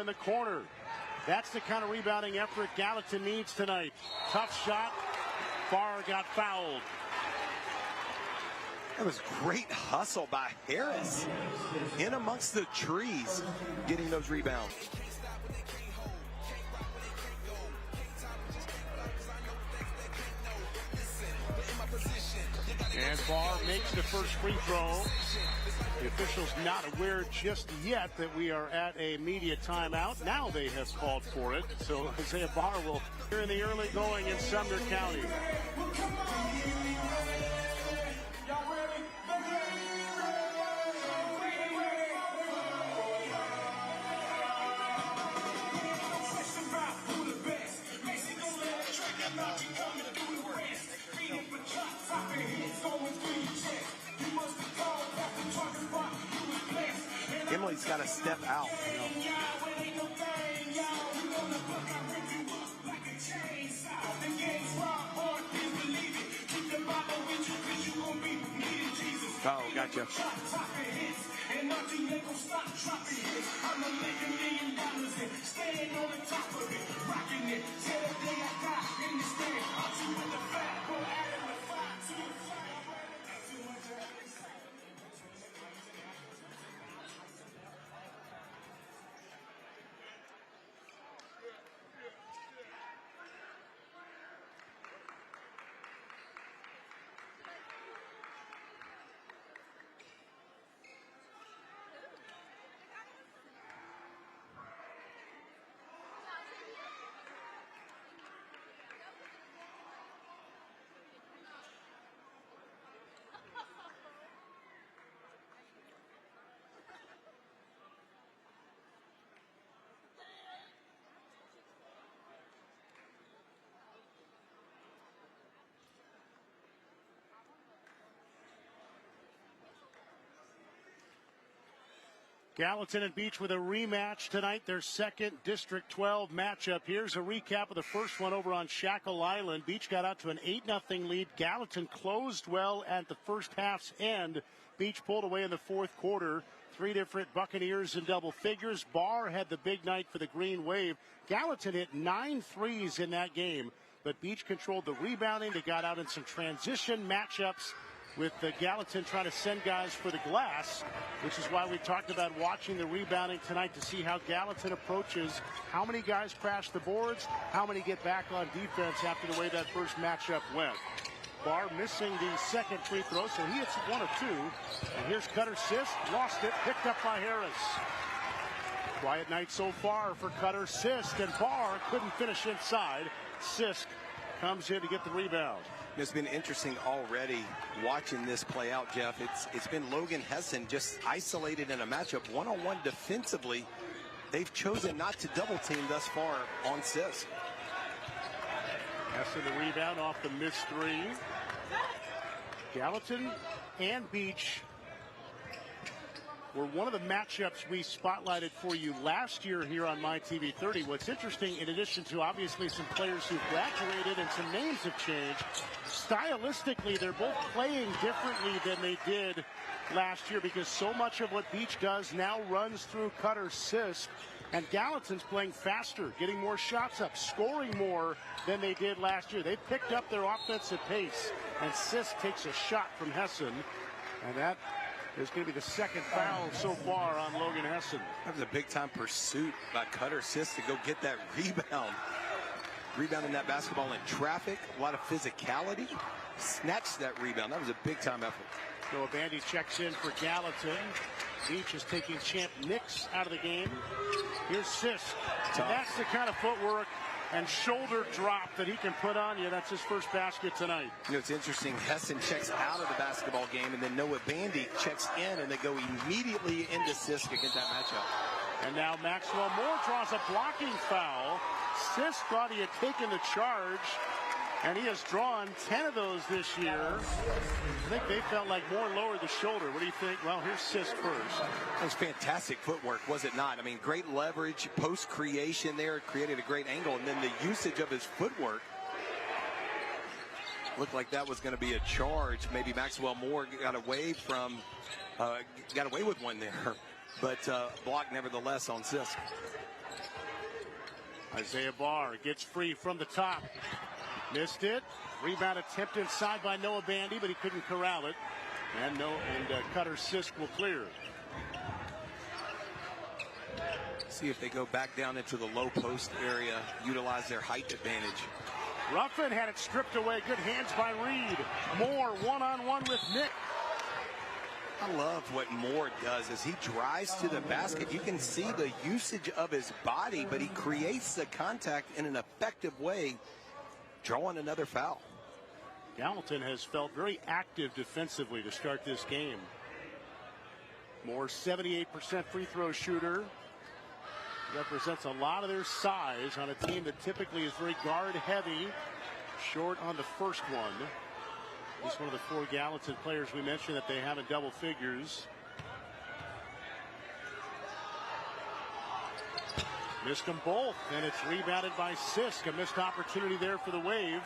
in the corner. That's the kind of rebounding effort Gallatin needs tonight. Tough shot. Barr got fouled. That was great hustle by Harris in amongst the trees, getting those rebounds. And Barr makes the first free throw. The officials not aware just yet that we are at a media timeout. Now they have called for it. So Isaiah Barr will here in the early going in Sumner County. Emily's got to step out. Oh, gotcha. Gallatin and Beech with a rematch tonight, their second District 12 matchup. Here's a recap of the first one over on Shackle Island. Beech got out to an 8-0 lead. Gallatin closed well at the first half's end. Beech pulled away in the fourth quarter. Three different Buccaneers in double figures. Barr had the big night for the Green Wave. Gallatin hit 9 threes in that game, but Beech controlled the rebounding. They got out in some transition matchups with the Gallatin trying to send guys for the glass, which is why we talked about watching the rebounding tonight to see how Gallatin approaches how many guys crash the boards, how many get back on defense after the way that first matchup went. Barr missing the second free throw, so he hits one of two. And here's Cutter Sisk, lost it, picked up by Harris. Quiet night so far for Cutter Sisk, and Barr couldn't finish inside. Sisk comes in to get the rebound. It's been interesting already watching this play out, Jeff. It's been Logan Hessen just isolated in a matchup one-on-one defensively. They've chosen not to double team thus far on Sisk. Hessen the rebound off the missed three. Gallatin and Beech were one of the matchups we spotlighted for you last year here on MyTV 30. What's interesting, in addition to obviously some players who graduated and some names have changed, stylistically they're both playing differently than they did last year because so much of what Beech does now runs through Cutter Sisk, and Gallatin's playing faster, getting more shots up, scoring more than they did last year. They picked up their offensive pace, and Sisk takes a shot from Hessen, and that is going to be the second foul so far on Logan Hessen. That was a big-time pursuit by Cutter Sisk to go get that rebound. Rebounding that basketball in traffic, a lot of physicality. Snatched that rebound. That was a big-time effort. So Bandy checks in for Gallatin. Beech is taking Champ Nix out of the game. Here's Sisk. And that's the kind of footwork and shoulder drop that he can put on you. That's his first basket tonight. You know, it's interesting. Hessen checks out of the basketball game, and then Noah Bandy checks in, and they go immediately into Sisk against that matchup. And now Maxwell Moore draws a blocking foul. Sisk thought he had taken the charge, and he has drawn 10 of those this year. I think they felt like Moore lowered the shoulder. What do you think? Well, here's Sisk first. That was fantastic footwork, was it not? I mean, great leverage, post creation there, created a great angle, and then the usage of his footwork looked like that was going to be a charge. Maybe Maxwell Moore got away with one there. but blocked nevertheless on Sisk. Isaiah Barr gets free from the top. Missed it. Rebound attempt inside by Noah Bandy, but he couldn't corral it. And Cutter Sisk will clear. See if they go back down into the low post area, utilize their height advantage. Ruffin had it stripped away. Good hands by Reed. Moore one-on-one with Nick. I love what Moore does as he drives to the basket. You can see the usage of his body, but he creates the contact in an effective way, drawing another foul. Gallatin has felt very active defensively to start this game. Moore, 78% free throw shooter. Represents a lot of their size on a team that typically is very guard heavy. Short on the first one. He's one of the 4 Gallatin players we mentioned that they have in double figures. Missed them both, and it's rebounded by Sisk. A missed opportunity there for the Wave.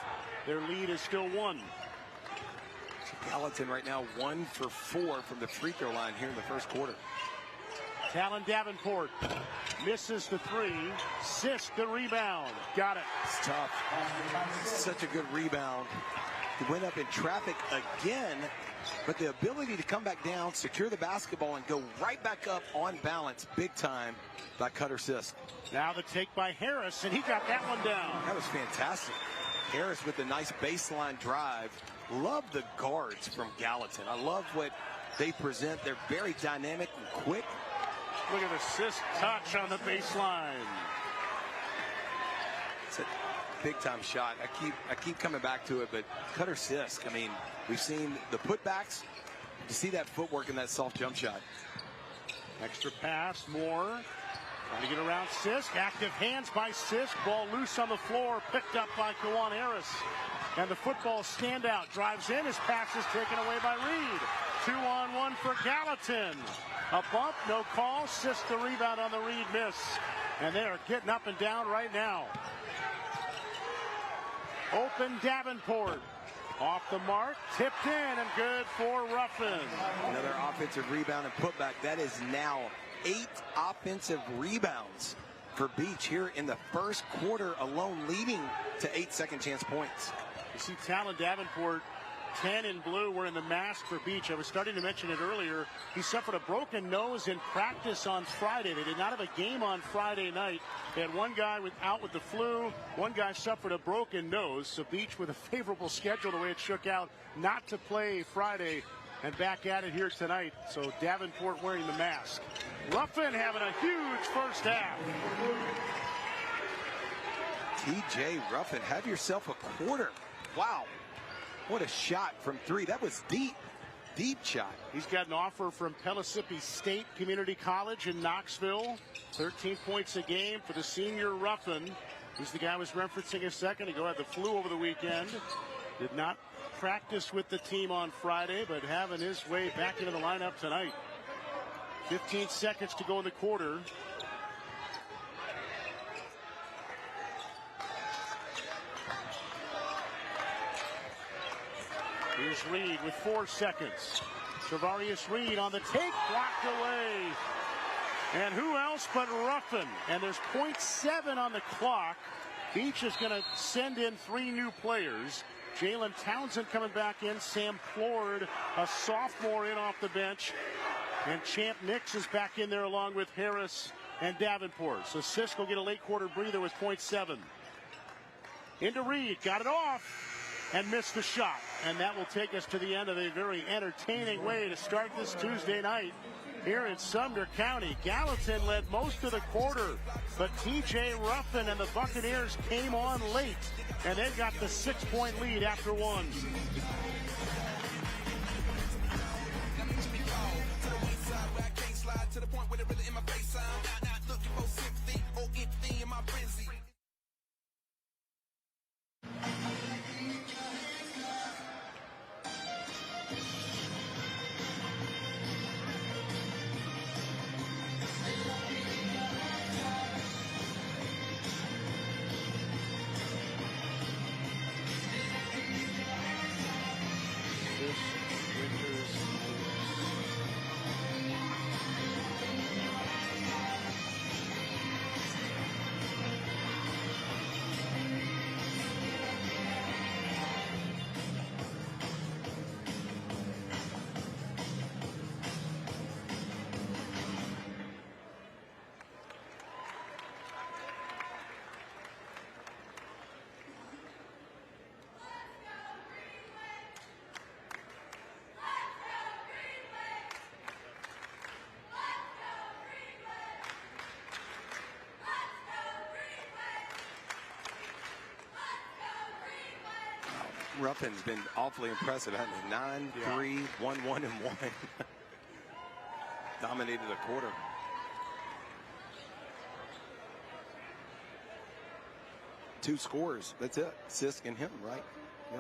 Their lead is still 1. Gallatin right now 1 for 4 from the free throw line here in the first quarter. Talon Davenport misses the 3. Sisk the rebound. Got it. It's tough. Such a good rebound. He went up in traffic again, but the ability to come back down, secure the basketball, and go right back up on balance big time by Cutter Sisk. Now the take by Harris, and he got that one down. That was fantastic. Harris with a nice baseline drive. Love the guards from Gallatin. I love what they present. They're very dynamic and quick. Look at the Sisk touch on the baseline. It's a big-time shot. I keep coming back to it, but Cutter Sisk, I mean, we've seen the putbacks. You see that footwork in that soft jump shot. Extra pass, Moore. Trying to get around Sisk. Active hands by Sisk. Ball loose on the floor. Picked up by Kawan Harris. And the football standout drives in. His pass is taken away by Reed. 2-on-1 for Gallatin. A bump, no call. Sisk the rebound on the Reed miss. And they are getting up and down right now. Open Davenport. Off the mark, tipped in, and good for Ruffin. Another offensive rebound and putback. That is now 8 offensive rebounds for Beech here in the first quarter alone, leading to 8 second chance points. You see Talon Davenport, 10 in blue, were in the mask for Beech. I was starting to mention it earlier. He suffered a broken nose in practice on Friday. They did not have a game on Friday night. They had one guy out with the flu. One guy suffered a broken nose. So Beech, with a favorable schedule the way it shook out, not to play Friday and back at it here tonight. So Davenport wearing the mask. Ruffin having a huge first half. TJ Ruffin, have yourself a quarter. Wow. What a shot from 3. That was deep. Deep shot. He's got an offer from Pellissippi State Community College in Knoxville. 13 points a game for the senior Ruffin. He's the guy I was referencing a second ago. Had the flu over the weekend. Did not practice with the team on Friday, but having his way back into the lineup tonight. 15 seconds to go in the quarter. Here's Reed with 4 seconds. Travarius Reed on the take, blocked away. And who else but Ruffin? And there's 0.7 on the clock. Beech is going to send in 3 new players. Jalen Townsend coming back in. Sam Plord, a sophomore, in off the bench. And Champ Nix is back in there along with Harris and Davenport. So Sisk will get a late quarter breather with 0.7. Into Reed, got it off. And missed the shot. And that will take us to the end of a very entertaining way to start this Tuesday night here in Sumner County. Gallatin led most of the quarter, but TJ Ruffin and the Buccaneers came on late, and they got the 6-point lead after 1. Ruffin's been awfully impressive, hasn't he? 9-3, 1-1, and 1. Dominated the quarter. Two scores. That's it. Sisk and him, right? Yeah.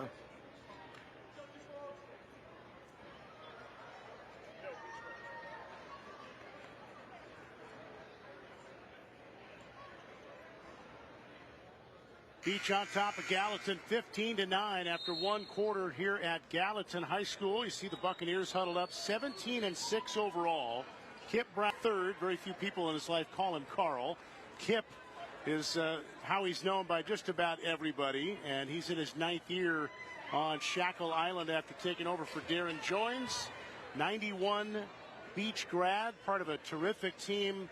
Beech on top of Gallatin 15-9 after one quarter here at Gallatin High School. You see the Buccaneers huddled up 17-6 overall. Kip Brown third. Very few people in his life call him Carl. Kip is how he's known by just about everybody, and he's in his 9th year on Shackle Island after taking over for Darren Joines. 91 Beech grad, part of a terrific team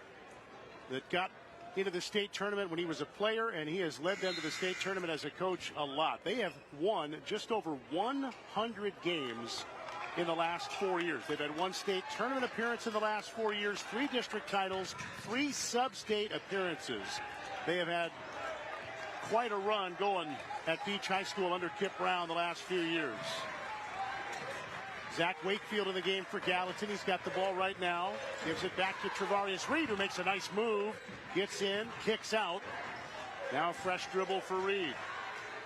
that got into the state tournament when he was a player, and he has led them to the state tournament as a coach a lot. They have won just over 100 games in the last 4 years. They've had one state tournament appearance in the last 4 years, 3 district titles, 3 sub-state appearances. They have had quite a run going at Beech High School under Kip Brown the last few years. Zach Wakefield in the game for Gallatin. He's got the ball right now. Gives it back to Travarius Reed, who makes a nice move. Gets in, kicks out. Now fresh dribble for Reed.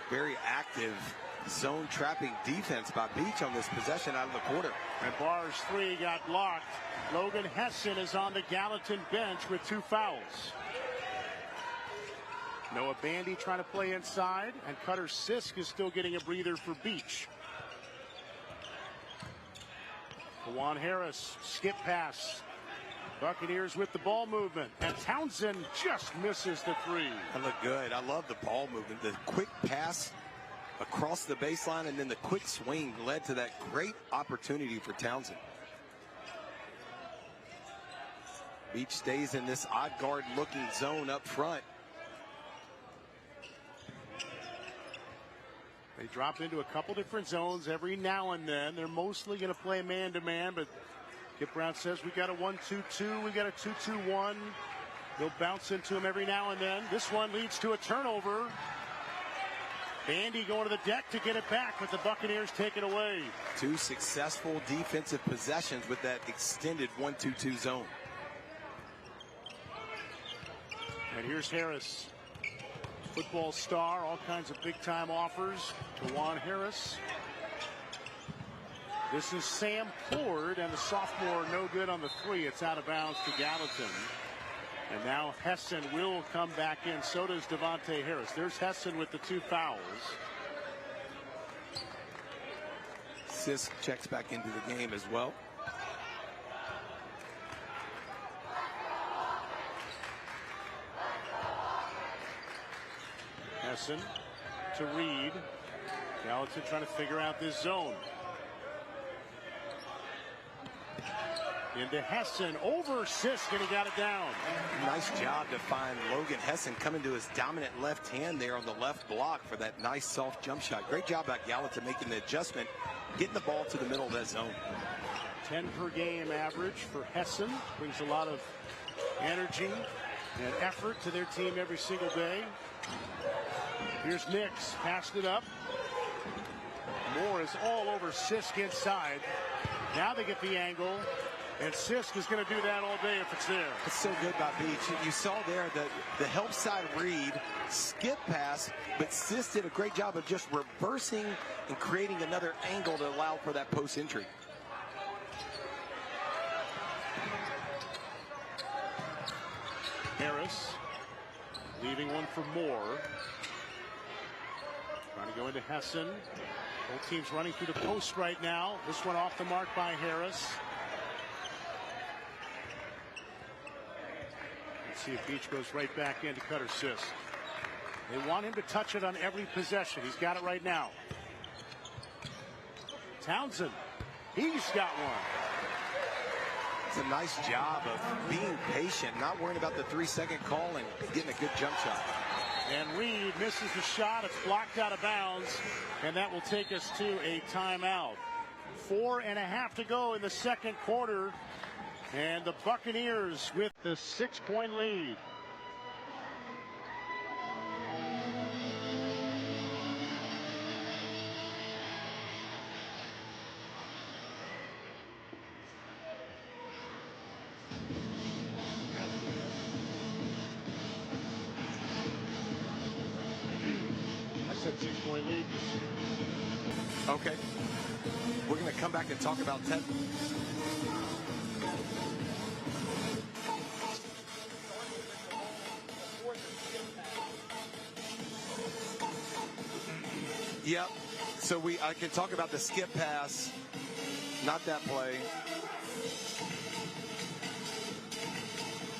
Very active zone trapping defense by Beech on this possession out of the quarter. And Barr's 3 got blocked. Logan Hessen is on the Gallatin bench with 2 fouls. Noah Bandy trying to play inside, and Cutter Sisk is still getting a breather for Beech. Juan Harris, skip pass. Buccaneers with the ball movement, and Townsend just misses the 3. That looked good. I love the ball movement. The quick pass across the baseline and then the quick swing led to that great opportunity for Townsend. Beech stays in this odd guard looking zone up front. They drop into a couple different zones every now and then. They're mostly going to play man-to-man, but Kip Brown says we got a 1-2-2, we got a 2-2-1. They'll bounce into him every now and then. This one leads to a turnover. Bandy going to the deck to get it back, but the Buccaneers take it away. 2 successful defensive possessions with that extended 1-2-2 zone. And here's Harris. Football star, all kinds of big-time offers to Juan Harris. This is Sam Ford, and the sophomore no good on the 3. It's out of bounds to Gallatin. And now Hessen will come back in. So does Devontae Harris. There's Hessen with the 2 fouls. Sisk checks back into the game as well. Hessen to Reed. Gallatin trying to figure out this zone. Into Hessen, over Sisk, and he got it down. Nice job to find Logan Hessen coming to his dominant left hand there on the left block for that nice soft jump shot. Great job by Gallatin making the adjustment, getting the ball to the middle of that zone. 10 per game average for Hessen. Brings a lot of energy and effort to their team every single day. Here's Nix, passed it up. Moore is all over Sisk inside. Now they get the angle, and Sisk is going to do that all day if it's there. It's so good by Beech. You saw there the help side read, skip pass, but Sisk did a great job of just reversing and creating another angle to allow for that post entry. Harris leaving one for Moore. Trying to go into Hessen. Both teams running through the post right now. This one off the mark by Harris. Let's see if Beech goes right back into Cutter Sisk. They want him to touch it on every possession. He's got it right now. Townsend, he's got one. It's a nice job of being patient, not worrying about the 3-second call and getting a good jump shot. And Reed misses the shot. It's blocked out of bounds, and that will take us to a timeout. 4.5 to go in the second quarter, and the Buccaneers with the 6-point lead. point lead. Okay. We're going to come back and talk about 10. Yep. So I can talk about the skip pass, not that play.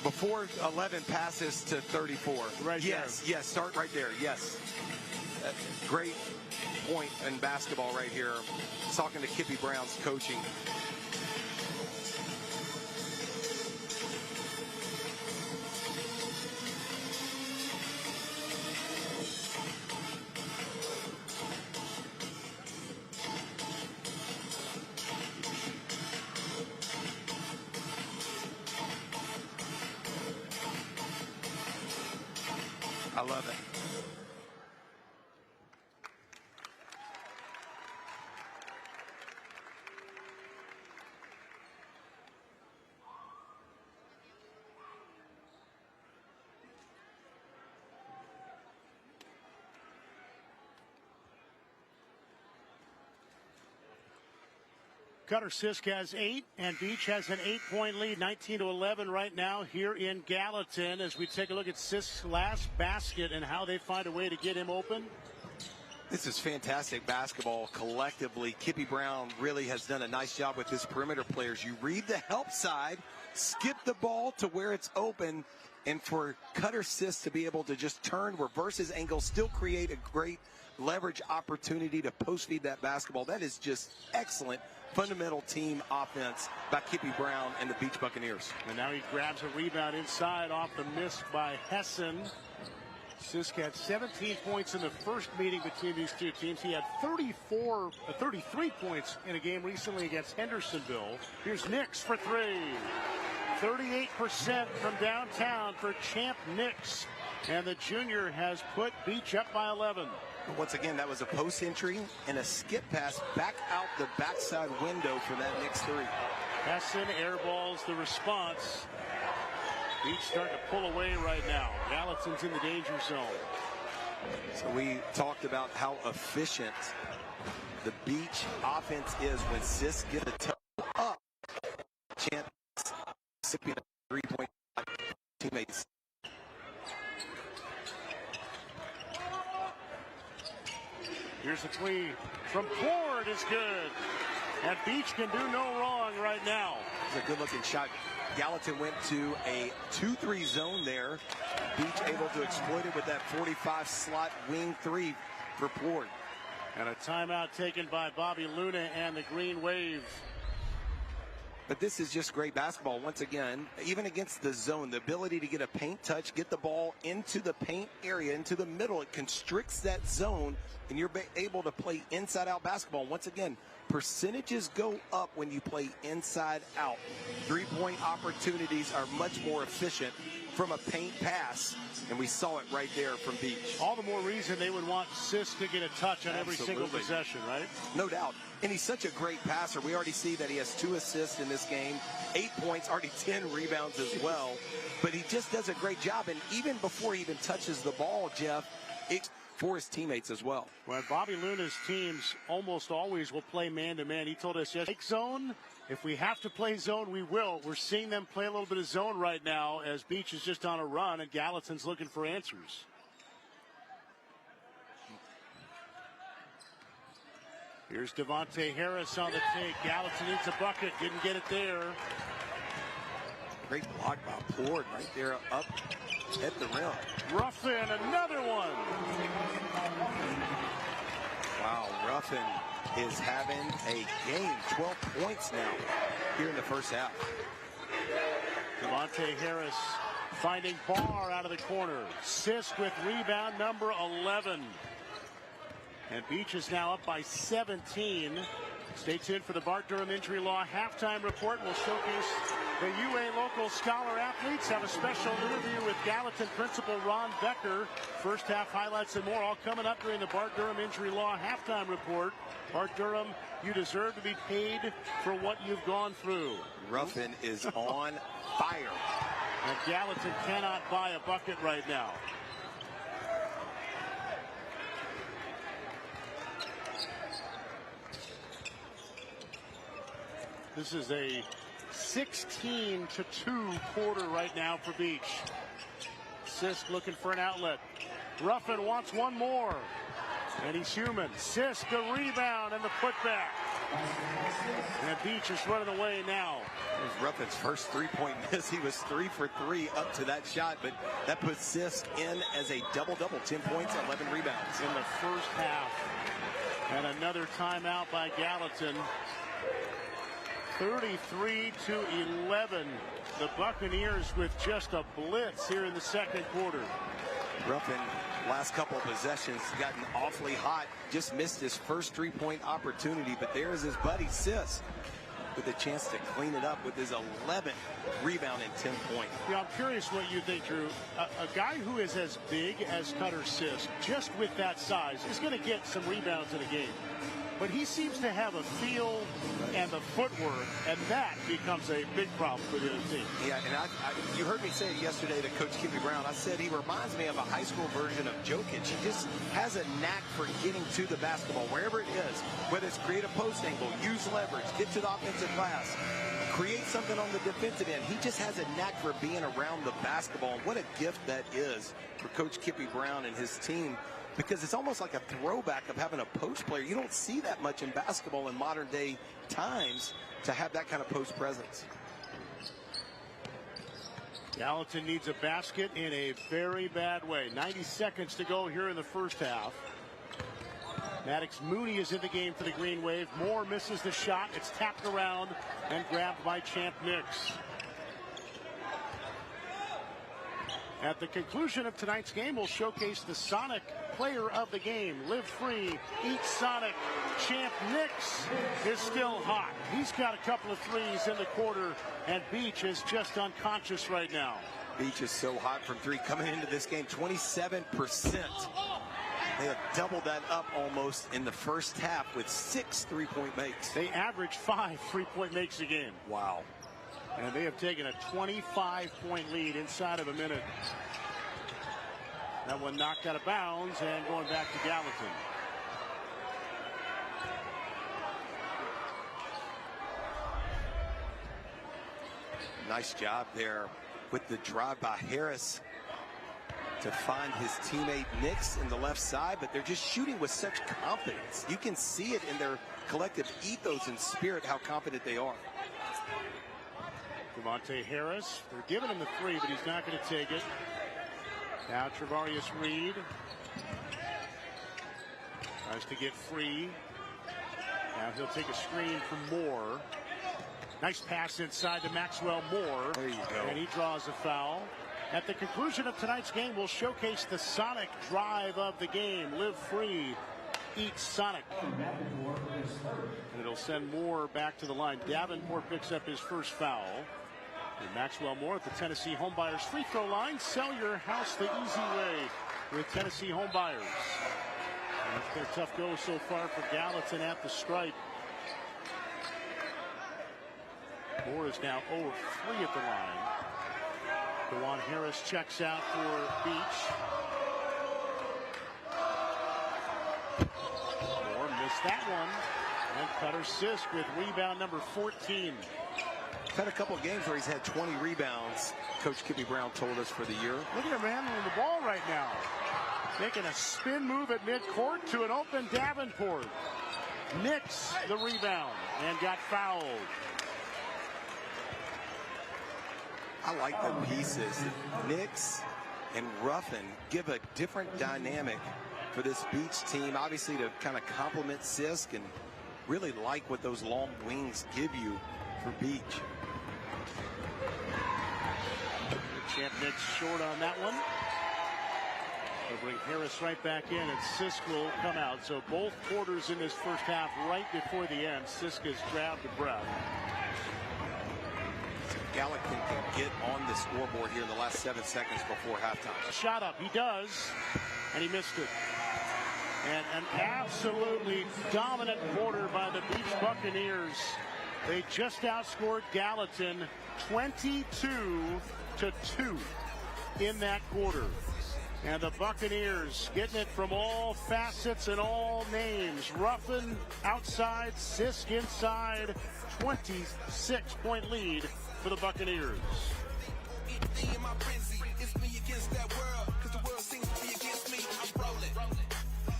Before 11 passes to 34. Right. Yes, there. yes, start right there. Yes. Great point in basketball right here. Talking to Kippy Brown's coaching. I love it. Cutter Sisk has 8, and Beech has an 8-point lead, 19-11 right now here in Gallatin. As we take a look at Sisk's last basket and how they find a way to get him open. This is fantastic basketball collectively. Kippy Brown really has done a nice job with his perimeter players. You read the help side, skip the ball to where it's open, and for Cutter Sisk to be able to just turn, reverse his angle, still create a great leverage opportunity to post feed that basketball. That is just excellent fundamental team offense by Kippy Brown and the Beech Buccaneers. And now he grabs a rebound inside off the miss by Hessen. Sisk had 17 points in the first meeting between these two teams. He had 33 points in a game recently against Hendersonville. Here's Nix for 3. 38% from downtown for Champ Nix. And the junior has put Beech up by 11. Once again, that was a post entry and a skip pass back out the backside window for that Nix 3. Hessen airballs the response. Beech starting to pull away right now. Gallatin's in the danger zone. So we talked about how efficient the Beech offense is when Sisk get a toe up. Chance recipient of 3-point teammates. Here's the three from Ford is good. And Beech can do no wrong right now. It's a good looking shot. Gallatin went to a 2-3 zone there. Beech able to exploit it with that 45 slot wing 3 for Ford. And a timeout taken by Bobby Luna and the Green Wave. But this is just great basketball. Once again, even against the zone, the ability to get a paint touch, get the ball into the paint area, into the middle, it constricts that zone, and you're able to play inside-out basketball. Once again, percentages go up when you play inside out. 3-point opportunities are much more efficient from a paint pass, and we saw it right there from Beech. All the more reason they would want Sisk to get a touch on every single possession, right? No doubt. And he's such a great passer. We already see that he has 2 assists in this game, 8 points, already 10 rebounds as well. But he just does a great job. And even before he even touches the ball, Jeff, it's for his teammates as well. Well, Bobby Luna's teams almost always will play man-to-man. He told us yesterday, zone, if we have to play zone, we will. We're seeing them play a little bit of zone right now as Beech is just on a run and Gallatin's looking for answers. Here's Devontae Harris on the take. Gallatin needs a bucket. Didn't get it there. Great block by Ford right there up at the rim. Ruffin, another one. Wow, Ruffin is having a game. 12 points now here in the first half. Devontae Harris finding Barr out of the corner. Sisk with rebound number 11. And Beech is now up by 17. Stay tuned for the Bart Durham Injury Law halftime report. We'll showcase the UA local scholar athletes. Have a special interview with Gallatin principal Ron Becker. First half highlights and more all coming up during the Bart Durham Injury Law halftime report. Bart Durham, you deserve to be paid for what you've gone through. Ruffin is on fire. And Gallatin cannot buy a bucket right now. This is a 16-2 quarter right now for Beech. Sisk looking for an outlet. Ruffin wants one more. And he's human. Sisk the rebound and the putback. And Beech is running away now. It was Ruffin's first three-point miss. He was 3 for 3 up to that shot, but that puts Sisk in as a double-double, 10 points, 11 rebounds. In the first half. And another timeout by Gallatin. 33-11. The Buccaneers with just a blitz here in the second quarter. Ruffin, last couple of possessions, gotten awfully hot. Just missed his first three-point opportunity, but there's his buddy Sisk with a chance to clean it up with his 11th rebound and 10 points. Yeah, I'm curious what you think, Drew. A guy who is as big as Cutter Sisk, just with that size, is going to get some rebounds in a game. But he seems to have a feel and the footwork, and that becomes a big problem for the other team. Yeah, and you heard me say it yesterday to Coach Kippy Brown. I said he reminds me of a high school version of Jokic. He just has a knack for getting to the basketball, wherever it is, whether it's create a post angle, use leverage, get to the offensive glass, create something on the defensive end. He just has a knack for being around the basketball. And what a gift that is for Coach Kippy Brown and his team, because it's almost like a throwback of having a post player. You don't see that much in basketball in modern day times, to have that kind of post presence. Gallatin needs a basket in a very bad way. 90 seconds to go here in the first half. Maddox Mooney is in the game for the Green Wave. Moore misses the shot. It's tapped around and grabbed by Champ Nix. At the conclusion of tonight's game, we'll showcase the Sonic player of the game. Live free, eat Sonic. Champ Nix is still hot. He's got a couple of threes in the quarter, and Beech is just unconscious right now. Beech is so hot from three. Coming into this game, 27%. They have doubled that up almost in the first half with 6 three-point makes. They average 5 three-point makes a game. Wow. And they have taken a 25-point lead inside of a minute. That one knocked out of bounds and going back to Gallatin. Nice job there with the drive by Harris to find his teammate Nix in the left side, but they're just shooting with such confidence. You can see it in their collective ethos and spirit, how confident they are. Devontae Harris, they're giving him the three, but he's not going to take it. Now Travarius Reed tries to get free. Now he'll take a screen from Moore. Nice pass inside to Maxwell Moore. There you go. And he draws a foul. At the conclusion of tonight's game, we'll showcase the Sonic drive of the game. Live free, eat Sonic. And it'll send Moore back to the line. Davenport picks up his first foul. And Maxwell Moore at the Tennessee Homebuyers free throw line. Sell your house the easy way with Tennessee Homebuyers. And it's been a tough go so far for Gallatin at the stripe. Moore is now 0 of 3 at the line. DeJuan Harris checks out for Beech. Moore missed that one. And Cutter Sisk with rebound number 14. Had a couple of games where he's had 20 rebounds, Coach Kippy Brown told us, for the year. Look at him handling the ball right now. Making a spin move at midcourt to an open Davenport. Nix the rebound and got fouled. I like the pieces. Nix and Ruffin give a different dynamic for this Beech team, obviously to kind of complement Sisk, and really like what those long wings give you for Beech. Champ Nix short on that one. They'll bring Harris right back in, and Sisk will come out. So both quarters in this first half right before the end. Sisk has grabbed the breath. Gallatin can get on the scoreboard here in the last 7 seconds before halftime. Shot up, he does, and he missed it. And an absolutely dominant quarter by the Beech Buccaneers. They just outscored Gallatin 22-2 in that quarter. And the Buccaneers getting it from all facets and all names. Ruffin outside, Sisk inside. 26-point lead for the Buccaneers. It's me against that world, cause the world seems to be against me. I'm rolling,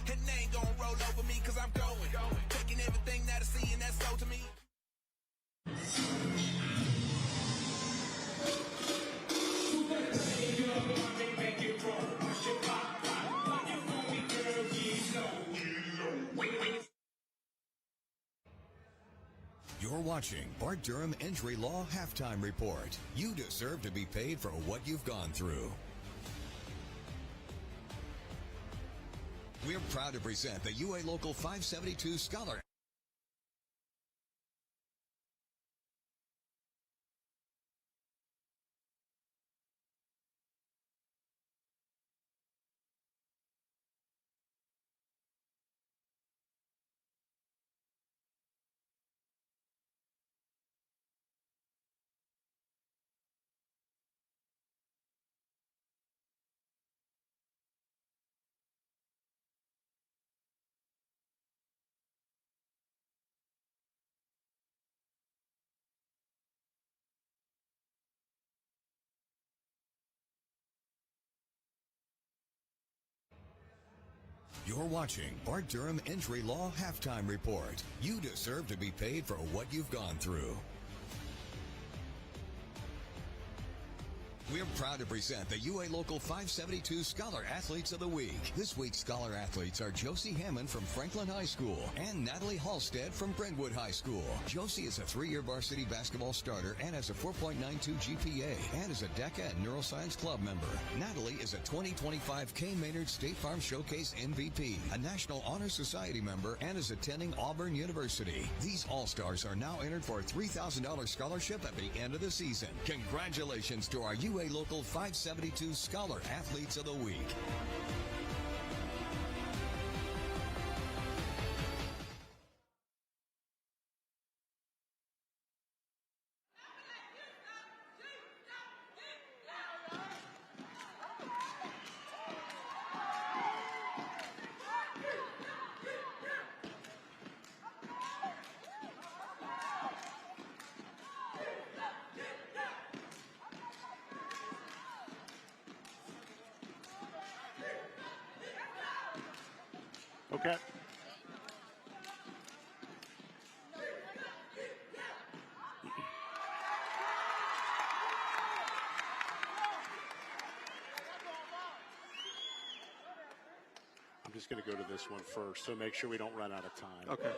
and they ain't gonna roll over me, cause I'm going, taking everything that I see and that's sold to me. You're watching Bart Durham Injury Law Halftime Report. You deserve to be paid for what you've gone through. We're proud to present the UA Local 572 Scholar. You're watching Bart Durham Injury Law Halftime Report. You deserve to be paid for what you've gone through. We're proud to present the UA Local 572 Scholar Athletes of the Week. This week's Scholar Athletes are Josie Hammond from Franklin High School and Natalie Halstead from Brentwood High School. Josie is a 3-year varsity basketball starter and has a 4.92 GPA and is a DECA and Neuroscience Club member. Natalie is a 2025 K. Maynard State Farm Showcase MVP, a National Honor Society member, and is attending Auburn University. These All-Stars are now entered for a $3,000 scholarship at the end of the season. Congratulations to our UA Local 572 Scholar Athletes of the Week. Okay. I'm just going to go to this one first, so make sure we don't run out of time. Okay.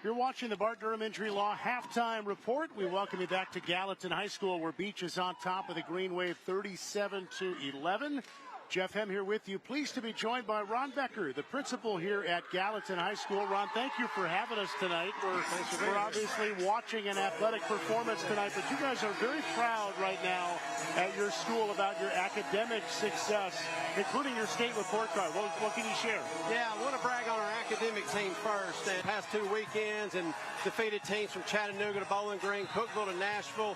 You're watching the Bart Durham Injury Law Halftime Report. We welcome you back to Gallatin High School, where Beech is on top of the Green Wave 37-11. Jeff Hem here with you. Pleased to be joined by Ron Becker, the principal here at Gallatin High School. Ron, thank you for having us tonight. We're obviously watching an athletic performance tonight, but you guys are very proud right now at your school about your academic success, including your state report card. What can you share? Yeah, I want to brag on our academic team first. The past 2 weekends and defeated teams from Chattanooga to Bowling Green, Cookeville to Nashville.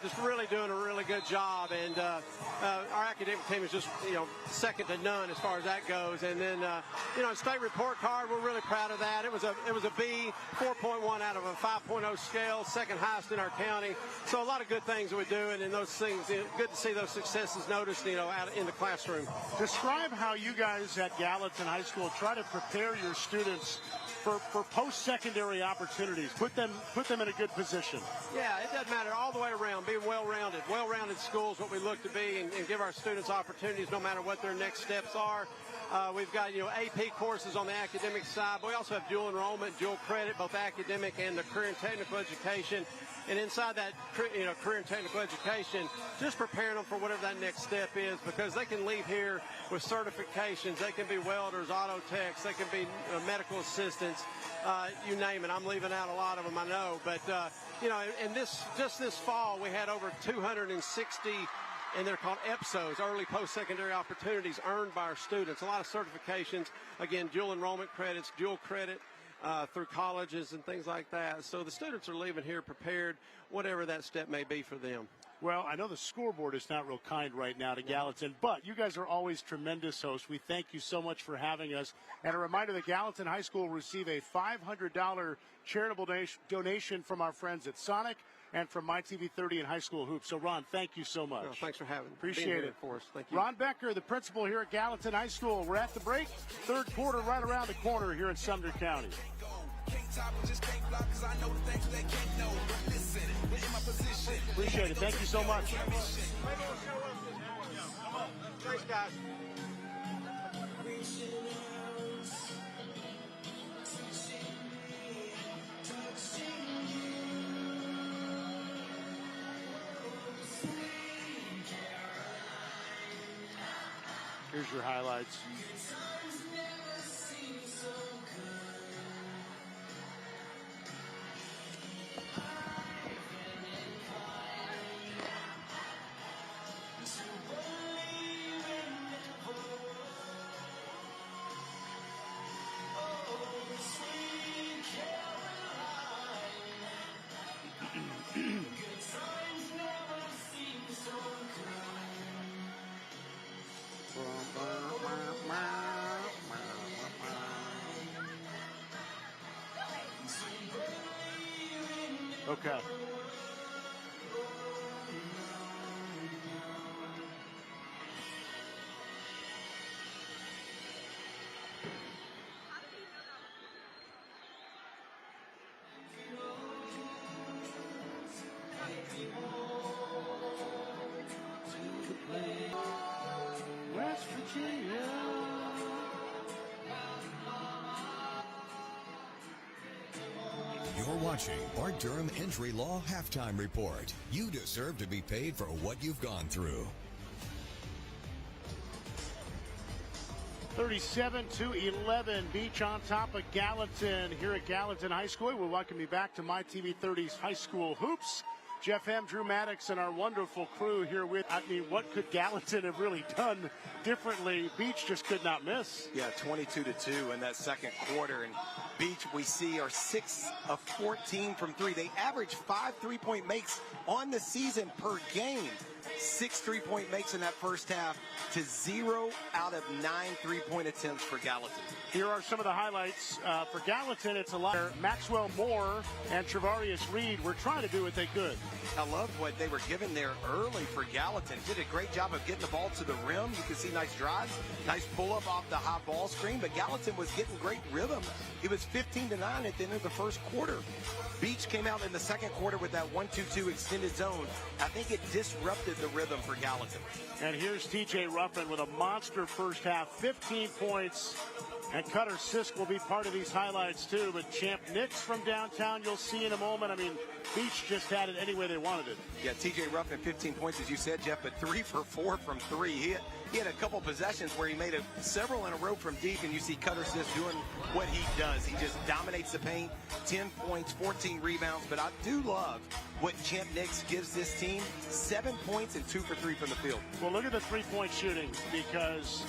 Just really doing a really good job, and our academic team is just second to none as far as that goes. And then state report card, we're really proud of that. It was a B, 4.1 out of a 5.0 scale, second highest in our county. So a lot of good things that we're doing, and those things, good to see those successes noticed out in the classroom. Describe how you guys at Gallatin High School try to prepare your students for post-secondary opportunities. Put them in a good position. Yeah, it doesn't matter all the way around. Being well-rounded. Well-rounded schools, what we look to be, and give our students opportunities no matter what their next steps are. We've got, AP courses on the academic side, but we also have dual enrollment, dual credit, both academic and the career and technical education. And inside that, career and technical education, just preparing them for whatever that next step is, because they can leave here with certifications. They can be welders, auto techs, they can be medical assistants, you name it. I'm leaving out a lot of them, I know. But, and this fall, we had over 260 and they're called EPSOs, early post-secondary opportunities earned by our students. A lot of certifications, again, dual enrollment credits, dual credit through colleges and things like that. So the students are leaving here prepared, whatever that step may be for them. Well, I know the scoreboard is not real kind right now to Gallatin, but you guys are always tremendous hosts. We thank you so much for having us. And a reminder that Gallatin High School will receive a $500 charitable donation from our friends at Sonic and from MyTV30 and High School Hoops. So, Ron, thank you so much. No, thanks for having me. Appreciate it. For us. Thank you. Ron Becker, the principal here at Gallatin High School. We're at the break. Third quarter right around the corner here in Sumner County. Appreciate it. Thank you so much. Thanks, guys. Here's your highlights. Okay. West Virginia. You're watching Bart Durham Entry Law Halftime Report. You deserve to be paid for what you've gone through. 37-11, Beech on top of Gallatin here at Gallatin High School. We'll welcome you back to MyTV30's High School Hoops. Jeff M., Drew Maddox, and our wonderful crew here with, I mean, what could Gallatin have really done differently? Beech just could not miss. Yeah, 22-2 in that second quarter. And Beech, we see, are 6 of 14 from three. They average 5 3-point makes on the season per game. 6 3-point makes in that first half to 0 out of 9 3-point attempts for Gallatin. Here are some of the highlights. For Gallatin, it's a lot. Maxwell Moore and Travarius Reed were trying to do what they could. I love what they were given there early for Gallatin. Did a great job of getting the ball to the rim. You can see nice drives, nice pull-up off the high ball screen, but Gallatin was getting great rhythm. It was 15-9 at the end of the first quarter. Beech came out in the second quarter with that 1-2-2 extended zone. I think it disrupted the rhythm for Gallatin. And here's TJ Ruffin with a monster first half, 15 points. And Cutter Sisk will be part of these highlights too. But Champ Nix from downtown, you'll see in a moment. I mean, Beech just had it any way they wanted it. Yeah, TJ Ruffin, 15 points, as you said, Jeff, but 3 for 4 from 3. He had a couple possessions where he made several in a row from deep, and you see Cutter Sisk doing what he does. He just dominates the paint, 10 points, 14 rebounds. But I do love what Champ Nix gives this team, 7 points and 2 for 3 from the field. Well, look at the three-point shooting, because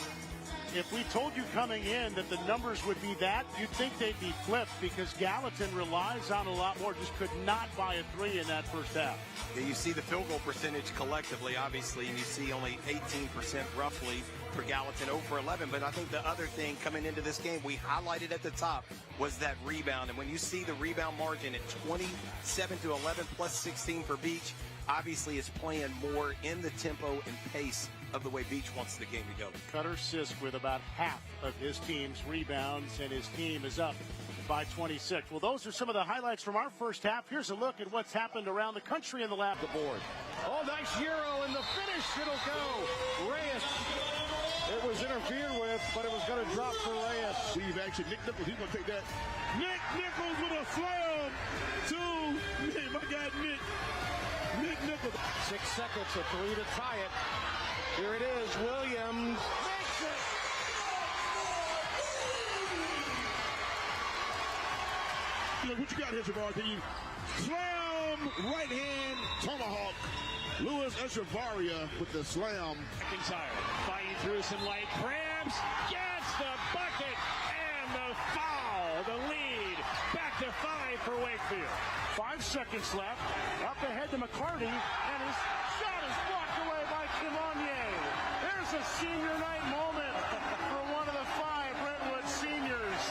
if we told you coming in that the numbers would be that, you'd think they'd be flipped, because Gallatin relies on a lot more, just could not buy a three in that first half. Yeah, you see the field goal percentage collectively, obviously, and you see only 18% roughly for Gallatin, 0 for 11. But I think the other thing coming into this game, we highlighted at the top, was that rebound. And when you see the rebound margin at 27-11 plus 16 for Beech, obviously it's playing more in the tempo and pace of the way Beech wants the game to go. Cutter Sisk with about half of his team's rebounds, and his team is up by 26. Well, those are some of the highlights from our first half. Here's a look at what's happened around the country in the lab. The board. Oh, nice Euro in the finish. It'll go. Reyes. It was interfered with, but it was going to drop for Reyes. Leave action. Nick Nichols, he's going to take that. Nick Nichols with a slam to my guy Nick Nichols. 6 seconds, a 3 to tie it. Here it is. Williams makes it. What you got here, Javon? Can you slam right hand tomahawk Luis Echevarria with the slam. Fighting through some light cramps. Gets the bucket and the foul. The lead back to 5 for Wakefield. 5 seconds left. Up ahead to McCarty, and his shot is blocked away by Kivanier. There's a senior night moment for one of the 5 Brentwood seniors.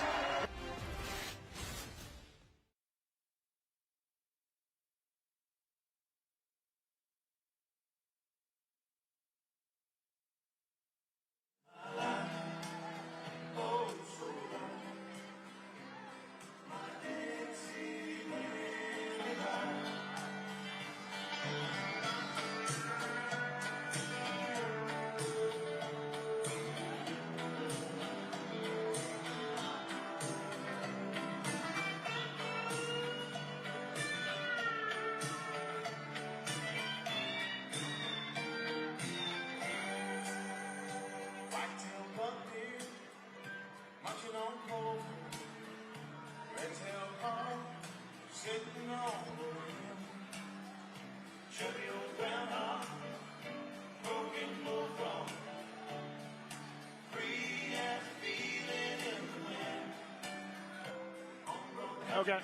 Okay.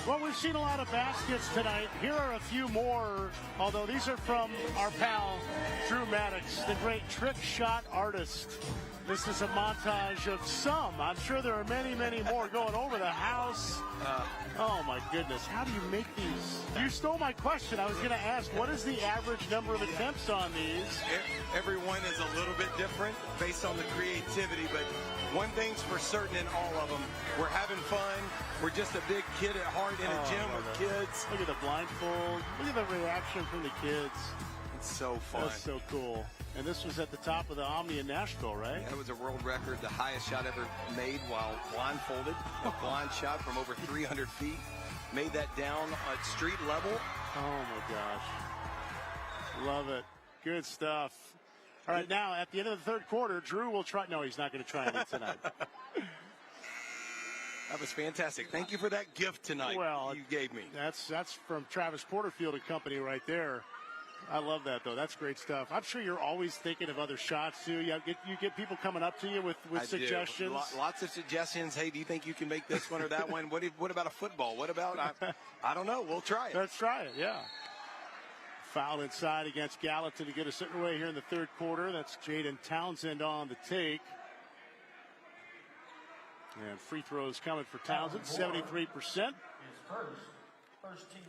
Well, we've seen a lot of baskets tonight. Here are a few more, although these are from our pal, Drew Maddox, the great trick shot artist. This is a montage of some. I'm sure there are many, many more going over the house. Oh, my goodness. How do you make these? You stole my question. I was going to ask, what is the average number of attempts on these? Everyone is a little bit different based on the creativity, but one thing's for certain in all of them. We're having fun. We're just a big kid at heart in a gym with kids. Look at the blindfold. Look at the reaction from the kids. It's so fun. That's so cool. And this was at the top of the Omni in Nashville, right? That was a world record, the highest shot ever made while blindfolded. A blind shot from over 300 feet. Made that down at street level. Oh, my gosh. Love it. Good stuff. All right, now, at the end of the third quarter, Drew will try. No, he's not going to try it tonight. That was fantastic. Thank you for that gift tonight you gave me. That's from Travis Porterfield and company right there. I love that, though. That's great stuff. I'm sure you're always thinking of other shots, too. You get people coming up to you with suggestions. Lots of suggestions. Hey, do you think you can make this one or that one? What about a football? What about, I don't know. We'll try it. Let's try it, yeah. Foul inside against Gallatin to get us underway here in the third quarter. That's Jaden Townsend on the take. And free throws coming for Townsend, 73%.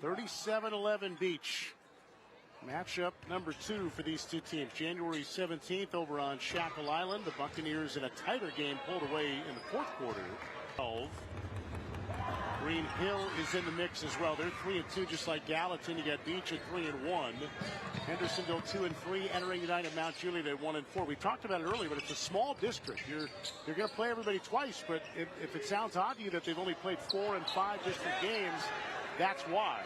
37-11 Beech. Matchup number 2 for these two teams. January 17th over on Shackle Island. The Buccaneers in a tighter game pulled away in the fourth quarter. 12. Green Hill is in the mix as well. They're 3-2 just like Gallatin. You got Beech at 3-1. Hendersonville 2-3, entering tonight at Mount Juliet at 1-4. We talked about it earlier, but it's a small district. You're going to play everybody twice, but if it sounds odd to you that they've only played 4 and 5 district games, that's why.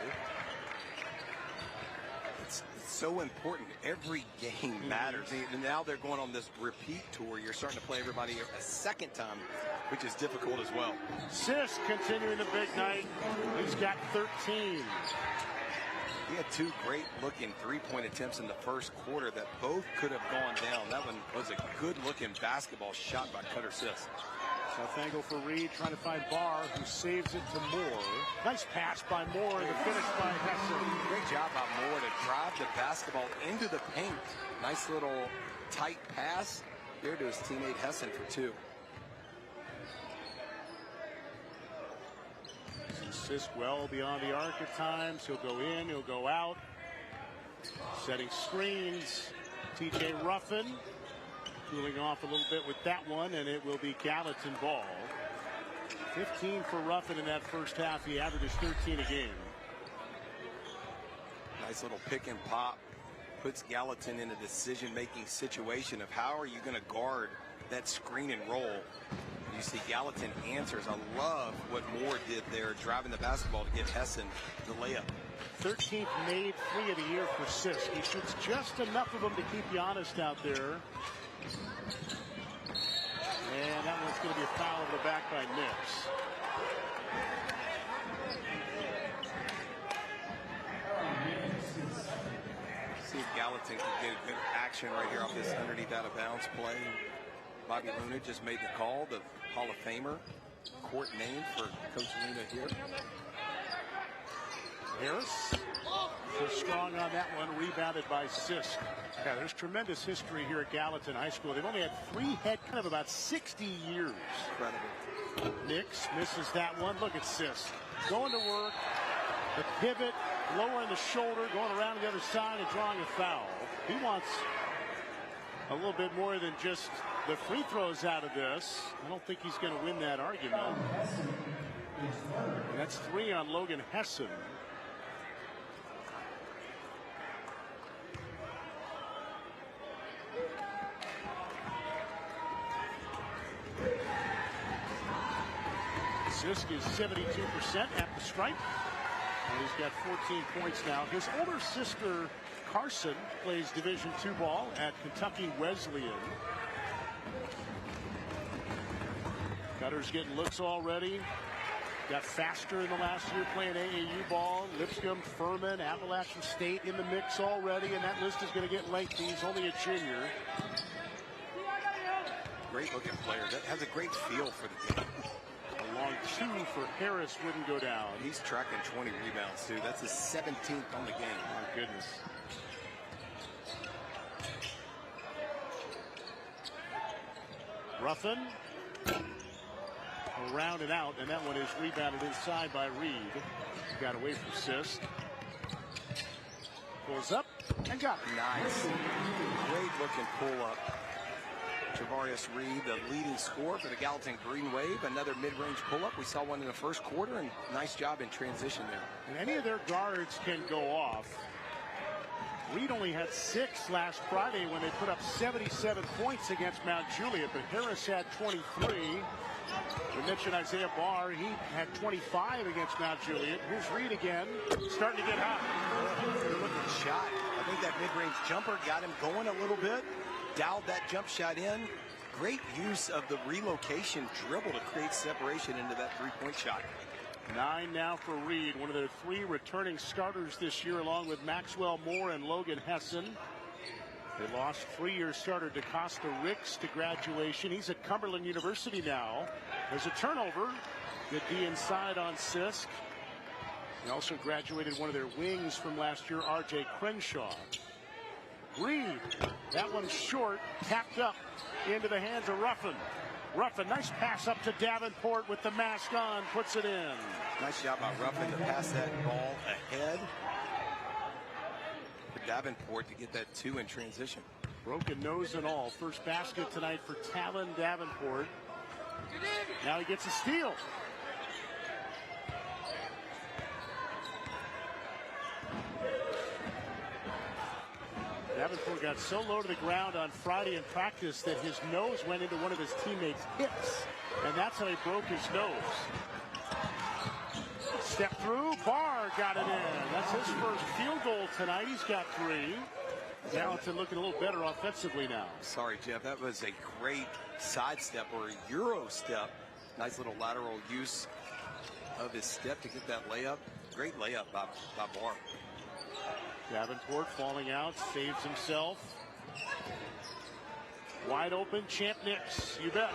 It's so important. Every game matters. And now they're going on this repeat tour. You're starting to play everybody a second time, which is difficult as well. Sis continuing the big night. He's got 13. He had 2 great-looking three-point attempts in the first quarter that both could have gone down. That one was a good-looking basketball shot by Cutter Sis. South angle for Reed, trying to find Barr, who saves it to Moore. Nice pass by Moore, and the finish by Hesson. Great job by Moore to drive the basketball into the paint. Nice little tight pass there to his teammate Hesson for 2. Sisk well beyond the arc at times. He'll go in, he'll go out. Setting screens. TJ Ruffin cooling off a little bit with that one, and it will be Gallatin ball. 15 for Ruffin in that first half. He averages 13 a game. Nice little pick and pop. Puts Gallatin in a decision-making situation of how are you going to guard that screen and roll. You see Gallatin answers. I love what Moore did there, driving the basketball to get Hessen the layup. 13th made three of the year for Sisk. He shoots just enough of them to keep you honest out there. And that one's going to be a foul over the back by Nix. See if Gallatin can get a good action right here off this underneath out of bounds play. Bobby Luna just made the call, the Hall of Famer. Court name for Coach Luna here. Harris was strong on that one, rebounded by Sisk. Yeah, there's tremendous history here at Gallatin High School. They've only had three head kind of about 60 years. Incredible. Nix misses that one. Look at Sisk going to work. The pivot, lowering the shoulder, going around the other side and drawing a foul. He wants a little bit more than just the free throws out of this. I don't think he's going to win that argument. And that's 3 on Logan Hessen. Sisk is 72% at the stripe. And he's got 14 points now. His older sister, Carson, plays Division II ball at Kentucky Wesleyan. Cutter's getting looks already. Got faster in the last year playing AAU ball. Lipscomb, Furman, Appalachian State in the mix already, and that list is going to get lengthy. He's only a junior. Great looking player. That has a great feel for the game. A long 2 for Harris wouldn't go down. He's tracking 20 rebounds too. That's his 17th on the game. My goodness. Ruffin around and out, and that one is rebounded inside by Reed. Got away from Sisk. Pulls up and got it. Nice. Great looking pull up. Javarius Reed, the leading scorer for the Gallatin Green Wave. Another mid-range pull-up. We saw one in the first quarter, and nice job in transition there. And any of their guards can go off. Reed only had 6 last Friday when they put up 77 points against Mount Juliet, but Harris had 23. We mentioned Isaiah Barr. He had 25 against Mount Juliet. Here's Reed again, starting to get hot. Good looking shot. I think that mid-range jumper got him going a little bit. Dialed that jump shot in. Great use of the relocation dribble to create separation into that three-point shot. 9 now for Reed, one of their 3 returning starters this year, along with Maxwell Moore and Logan Hessen. They lost 3-year starter DeCosta Ricks to graduation. He's at Cumberland University now. There's a turnover. Good D inside on Sisk. He also graduated one of their wings from last year, R.J. Crenshaw. Reed, that one's short, tapped up into the hands of Ruffin. Ruffin, nice pass up to Davenport with the mask on, puts it in. Nice job by Ruffin to pass that ball ahead for Davenport to get that 2 in transition. Broken nose and all. First basket tonight for Talon Davenport. Now he gets a steal. Davenport got so low to the ground on Friday in practice that his nose went into one of his teammates' hips, and that's how he broke his nose. Step through, Barr got it in. That's his first field goal tonight. He's got 3. Gallatin looking a little better offensively now. Sorry, Jeff, that was a great sidestep or a Euro step. Nice little lateral use of his step to get that layup. Great layup by Barr. Davenport falling out, saves himself. Wide open, Champ Nix, you bet.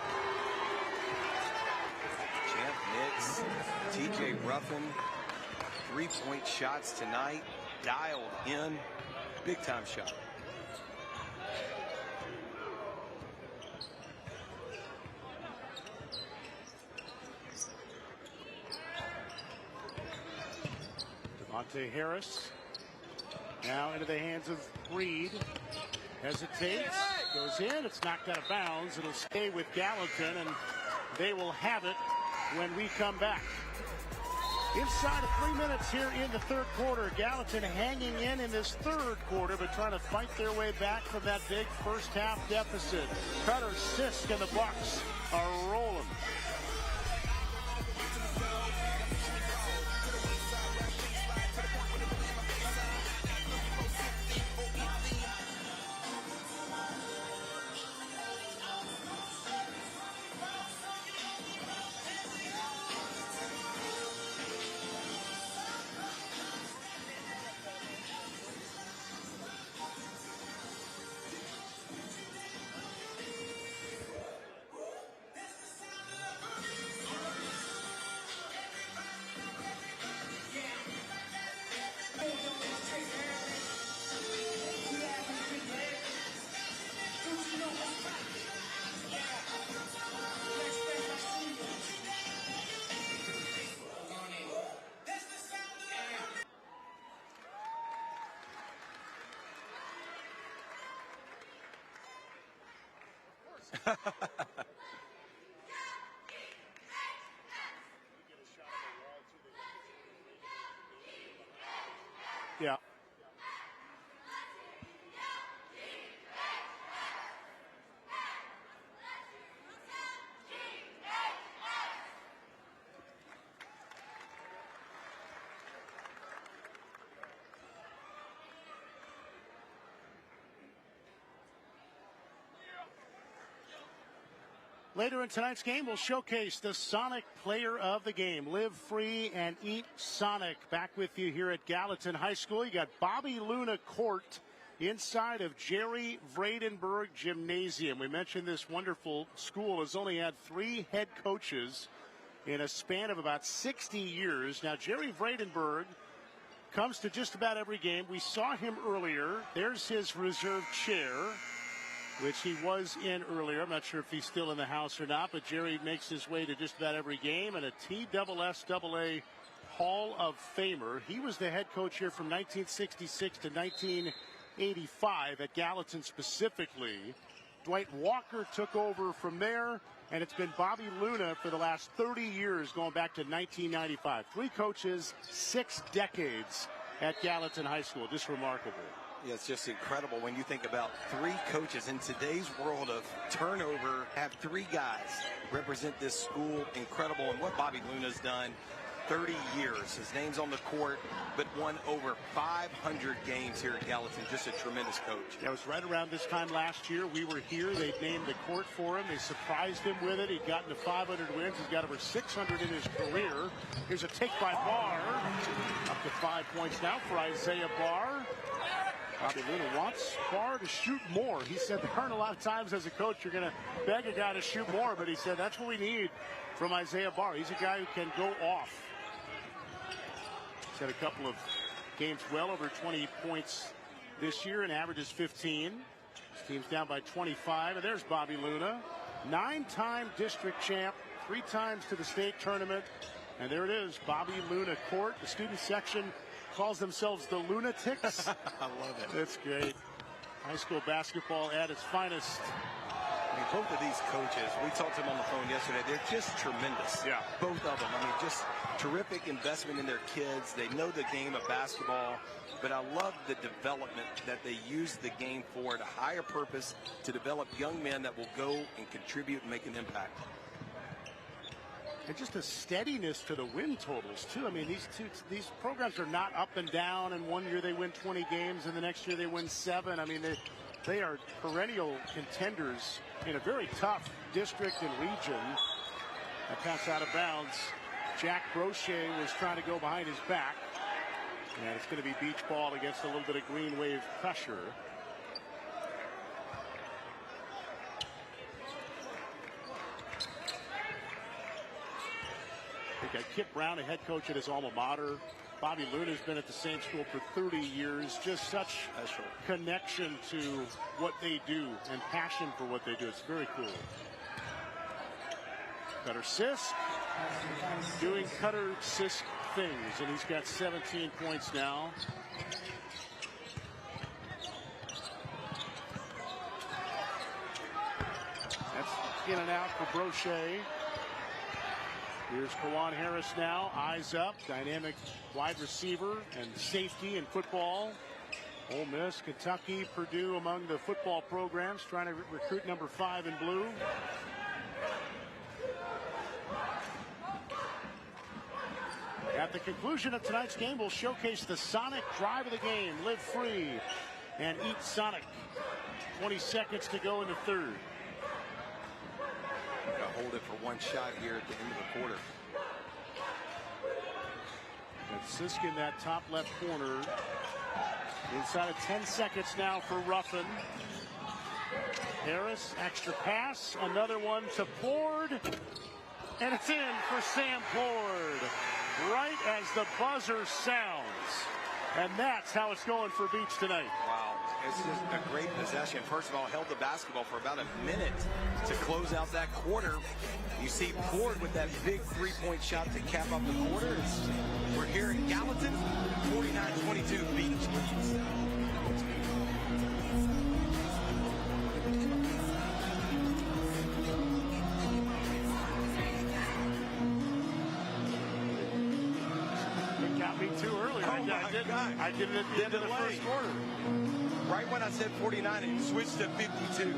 Champ Nix, TJ Ruffin, 3-point shots tonight, dialed in, big time shot. Devontae Harris. Now into the hands of Reed. Hesitates, goes in, it's knocked out of bounds. It'll stay with Gallatin, and they will have it when we come back. Inside of 3 minutes here in the third quarter. Gallatin hanging in this third quarter, but trying to fight their way back from that big first half deficit. Cutter, Sisk, and the Bucks are rolling. Yeah. Later in tonight's game, we'll showcase the Sonic player of the game. Live free and eat Sonic. Back with you here at Gallatin High School. You got Bobby Luna Court inside of Jerry Vredenberg Gymnasium. We mentioned this wonderful school has only had 3 head coaches in a span of about 60 years. Now, Jerry Vredenberg comes to just about every game. We saw him earlier. There's his reserve chair, which he was in earlier. I'm not sure if he's still in the house or not, but Jerry makes his way to just about every game, and a TSSAA Hall of Famer. He was the head coach here from 1966 to 1985 at Gallatin specifically. Dwight Walker took over from there, and it's been Bobby Luna for the last 30 years, going back to 1995. 3 coaches, 6 decades at Gallatin High School. Just remarkable. Yeah, it's just incredible when you think about 3 coaches in today's world of turnover. Have 3 guys represent this school. Incredible. And what Bobby Luna's done, 30 years. His name's on the court, but won over 500 games here at Gallatin. Just a tremendous coach. That was right around this time last year. We were here. They named the court for him. They surprised him with it. He'd gotten to 500 wins. He's got over 600 in his career. Here's a take by Barr. Up to 5 points now for Isaiah Barr. Bobby Luna wants Barr to shoot more. He said there aren't a lot of times as a coach you're going to beg a guy to shoot more, but he said that's what we need from Isaiah Barr. He's a guy who can go off. He's had a couple of games well over 20 points this year and averages 15. His team's down by 25, and there's Bobby Luna. 9-time district champ, 3 times to the state tournament. And there it is, Bobby Luna Court. The student section calls themselves the Lunatics. I love it. That's great. High school basketball at its finest. I mean, both of these coaches, we talked to them on the phone yesterday, they're just tremendous. Yeah. Both of them. I mean, just terrific investment in their kids. They know the game of basketball, but I love the development that they use the game for, to higher purpose, to develop young men that will go and contribute and make an impact. And just a steadiness to the win totals, too. I mean, these programs are not up and down, and one year they win 20 games, and the next year they win 7. I mean, they are perennial contenders in a very tough district and region. That pass out of bounds. Jack Brochet was trying to go behind his back. And it's going to be Beech ball against a little bit of green wave pressure. They got Kip Brown, a head coach at his alma mater. Bobby Luna's been at the same school for 30 years. Just such a connection to what they do and passion for what they do. It's very cool. Cutter Sisk doing Cutter Sisk things, and he's got 17 points now. That's in and out for Brochet. Here's Kawan Harris now, eyes up, dynamic wide receiver and safety in football. Ole Miss, Kentucky, Purdue among the football programs trying to recruit number 5 in blue. At the conclusion of tonight's game, we'll showcase the Sonic drive of the game. Live free and eat Sonic. 20 seconds to go in the third. Gotta hold it for one shot here at the end of the quarter. And Sisk in that top left corner. Inside of 10 seconds now for Ruffin. Harris, extra pass, another one to Ford, and it's in for Sam Ford. Right as the buzzer sounds. And that's how it's going for Beech tonight. Wow, it's just a great possession. First of all, held the basketball for about a minute to close out that quarter. You see Ford with that big three-point shot to cap off the quarter. We're here in Gallatin, 49-22 Beech. Me too earlier. I did it at the end of the first quarter. Right when I said 49, it switched to 52.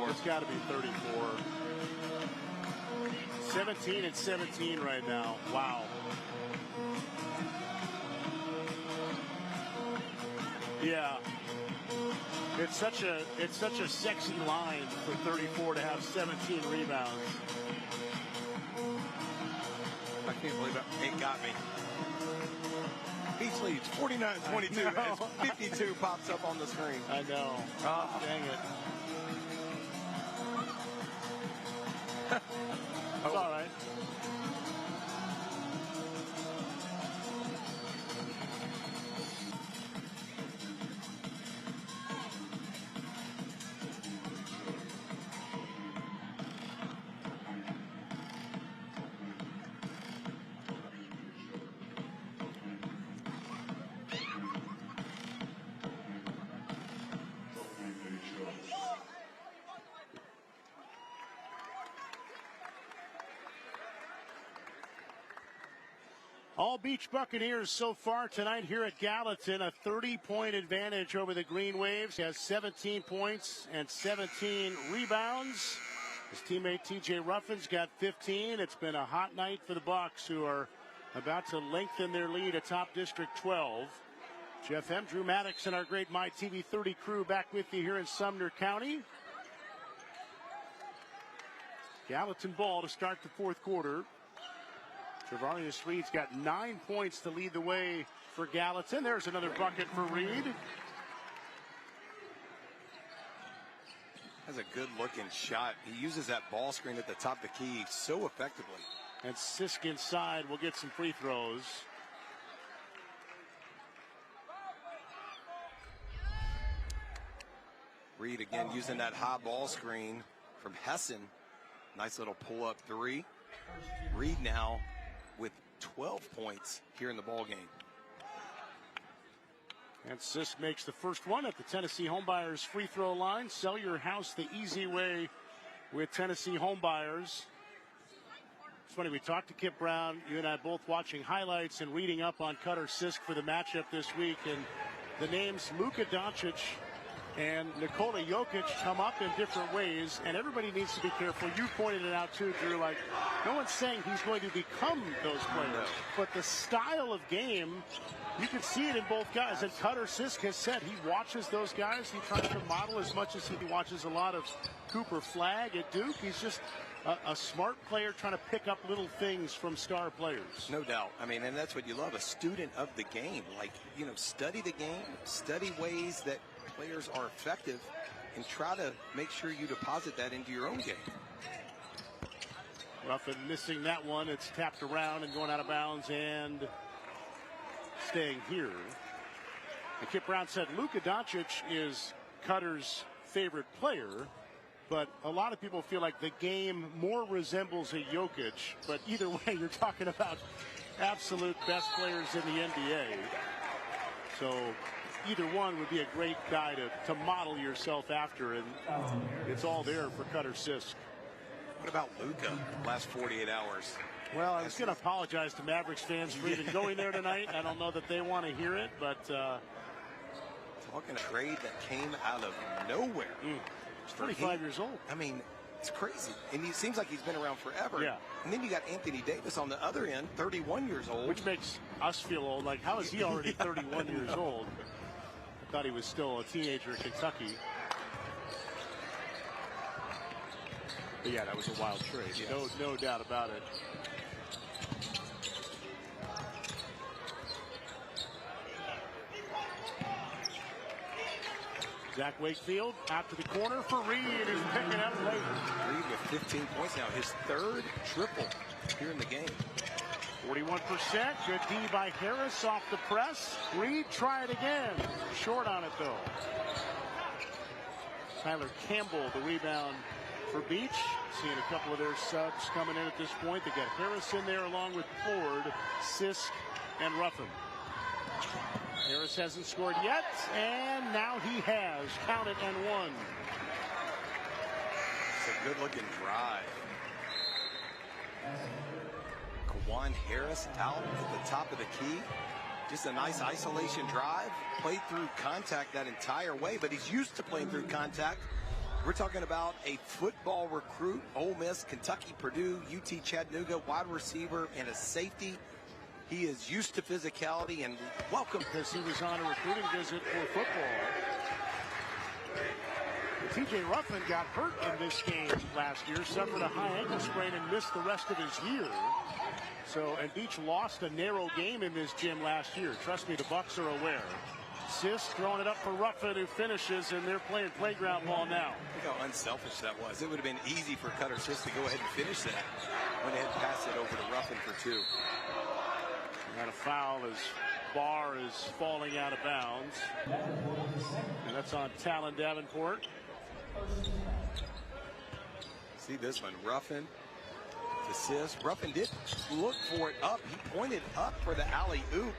It's got to be 34. 17 and 17 right now. Wow. Yeah. It's such a sexy line for 34 to have 17 rebounds. I can't believe it got me. Beech leads 49-22 as 52 pops up on the screen. I know. Dang it. It's all right. All Beech Buccaneers so far tonight here at Gallatin. A 30-point advantage over the Green Waves. He has 17 points and 17 rebounds. His teammate T.J. Ruffin's got 15. It's been a hot night for the Bucs, who are about to lengthen their lead atop District 12. Jeff M., Drew Maddox, and our great MyTV 30 crew back with you here in Sumner County. Gallatin ball to start the fourth quarter. Travarius Reed's got 9 points to lead the way for Gallatin. There's another bucket for Reed. That's a good-looking shot. He uses that ball screen at the top of the key so effectively. And Sisk inside will get some free throws. Reed again using that high ball screen from Hessen. Nice little pull-up three. Reed now with 12 points here in the ball game. And Sisk makes the first one at the Tennessee Homebuyers free throw line. Sell your house the easy way with Tennessee Homebuyers. It's funny, we talked to Kip Brown, you and I both watching highlights and reading up on Cutter Sisk for the matchup this week, and the names Luka Doncic and Nikola Jokic come up in different ways, and everybody needs to be careful. You pointed it out too, Drew, like no one's saying he's going to become those players, but the style of game, you can see it in both guys. And Cutter Sisk has said he watches those guys. He tries to model as much as he watches a lot of Cooper Flagg at Duke. He's just a smart player trying to pick up little things from star players. No doubt. I mean, and that's what you love, a student of the game. Like, you know, study the game, study ways that players are effective, and try to make sure you deposit that into your own game. Ruffin missing that one. It's tapped around and going out of bounds and staying here. And Kip Brown said Luka Doncic is Cutter's favorite player, but a lot of people feel like the game more resembles a Jokic. But either way, you're talking about absolute best players in the NBA. So either one would be a great guy to model yourself after, and it's all there for Cutter Sisk. What about Luka last 48 hours? Well, I was going to apologize to Mavericks fans for even going there tonight. I don't know that they want to hear it, but talking a trade that came out of nowhere. He's 25 years old. I mean, it's crazy. And he seems like he's been around forever. Yeah. And then you got Anthony Davis on the other end, 31 years old. Which makes us feel old. Like, how is he already 31 years old? I thought he was still a teenager in Kentucky. But yeah, that was a wild trade. Yes. No doubt about it. Zach Wakefield out to the corner for Reed, who's picking up late. Reed with 15 points now, his third triple here in the game. 41%. Good D by Harris off the press. Reed, try it again. Short on it, though. Tyler Campbell, the rebound for Beech. Seeing a couple of their subs coming in at this point. They got Harris in there along with Ford, Sisk, and Ruffin. Harris hasn't scored yet, and now he has. Count it and one. It's a good-looking drive. Kawan Harris out at the top of the key. Just a nice isolation drive. Played through contact that entire way, but he's used to playing through contact. We're talking about a football recruit, Ole Miss, Kentucky, Purdue, UT Chattanooga, wide receiver, and a safety. He is used to physicality, and welcome. Because he was on a recruiting visit for football. T.J. Ruffin got hurt in this game last year, suffered a high ankle sprain and missed the rest of his year. So, and Beech lost a narrow game in this gym last year. Trust me, the Bucks are aware. Sisk throwing it up for Ruffin, who finishes, and they're playing playground ball now. Look how unselfish that was. It would have been easy for Cutter Sisk to go ahead and finish that. Went ahead and passed it over to Ruffin for two. Got a foul as Barr is falling out of bounds. And that's on Talon Davenport. See this one, Ruffin to Sisk. Ruffin did look for it up. He pointed up for the alley-oop.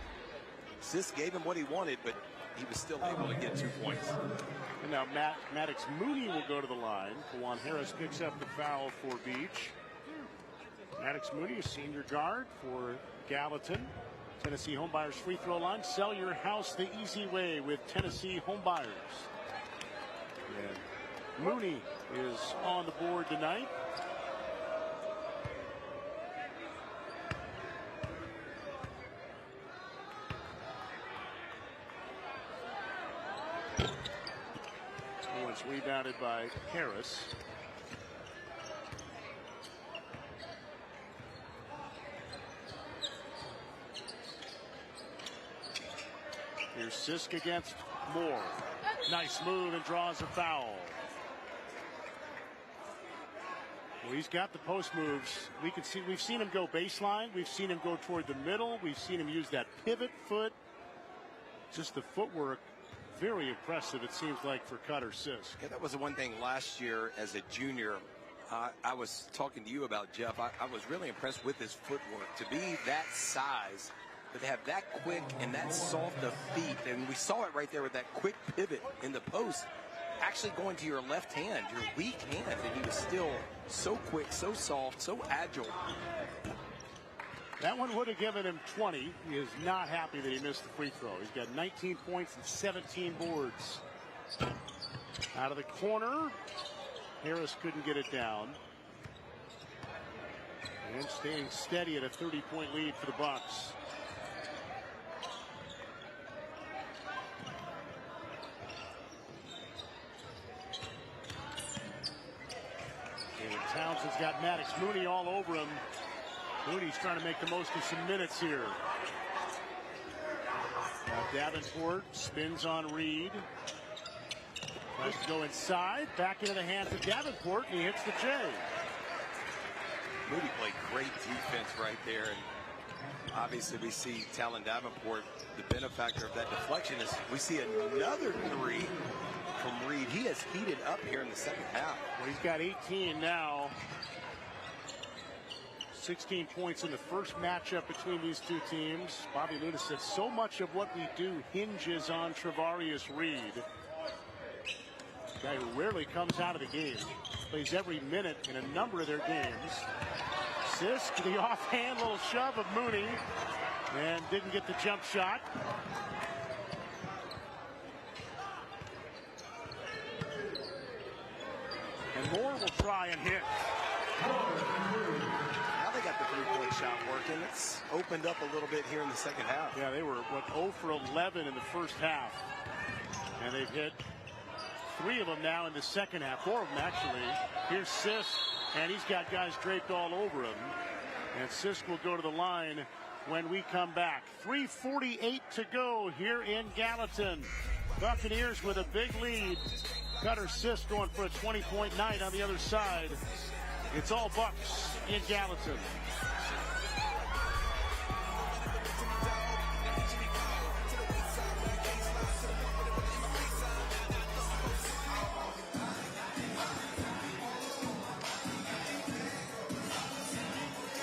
Sisk gave him what he wanted, but he was still able to get 2 points. And now Maddox Mooney will go to the line. Kawan Harris picks up the foul for Beech. Maddox Mooney, a senior guard for Gallatin. Tennessee Homebuyers free throw line. Sell your house the easy way with Tennessee Homebuyers. And Mooney is on the board tonight. Once rebounded by Harris. Here's Sisk against Moore. Nice move and draws a foul. Well, he's got the post moves. We've seen him go baseline. We've seen him go toward the middle. We've seen him use that pivot foot. Just the footwork, very impressive, it seems like, for Cutter Sisk. Yeah, that was the one thing last year as a junior. I was talking to you about, Jeff. I was really impressed with his footwork. To be that size, but to have that quick and that soft of feet, and we saw it right there with that quick pivot in the post, actually going to your left hand, your weak hand, and he was still so quick, so soft, so agile. That one would have given him 20. He is not happy that he missed the free throw. He's got 19 points and 17 boards. Out of the corner, Harris couldn't get it down. And staying steady at a 30-point lead for the Bucks. And Townsend's got Maddox Mooney all over him. Mooney's trying to make the most of some minutes here. Now Davenport spins on Reed. Tries to go inside. Back into the hands of Davenport, and he hits the J. Moody played great defense right there. And obviously we see Talon Davenport, the benefactor of that deflection. Is we see another three from Reed. He has heated up here in the second half. Well, he's got 18 now. 16 points in the first matchup between these two teams. Bobby Luna said so much of what we do hinges on Travarius Reed. A guy who rarely comes out of the game. Plays every minute in a number of their games. Sisk, the offhand little shove of Mooney. And didn't get the jump shot. And Moore will try and hit. Now they got the three-point shot working. It's opened up a little bit here in the second half. Yeah, they were, 0 for 11 in the first half. And they've hit 3 of them now in the second half. 4 of them, actually. Here's Sisk, and he's got guys draped all over him. And Sisk will go to the line when we come back. 3:48 to go here in Gallatin. Buccaneers with a big lead. Cutter Sisk going for a 20-point night on the other side. It's all Bucks in Gallatin.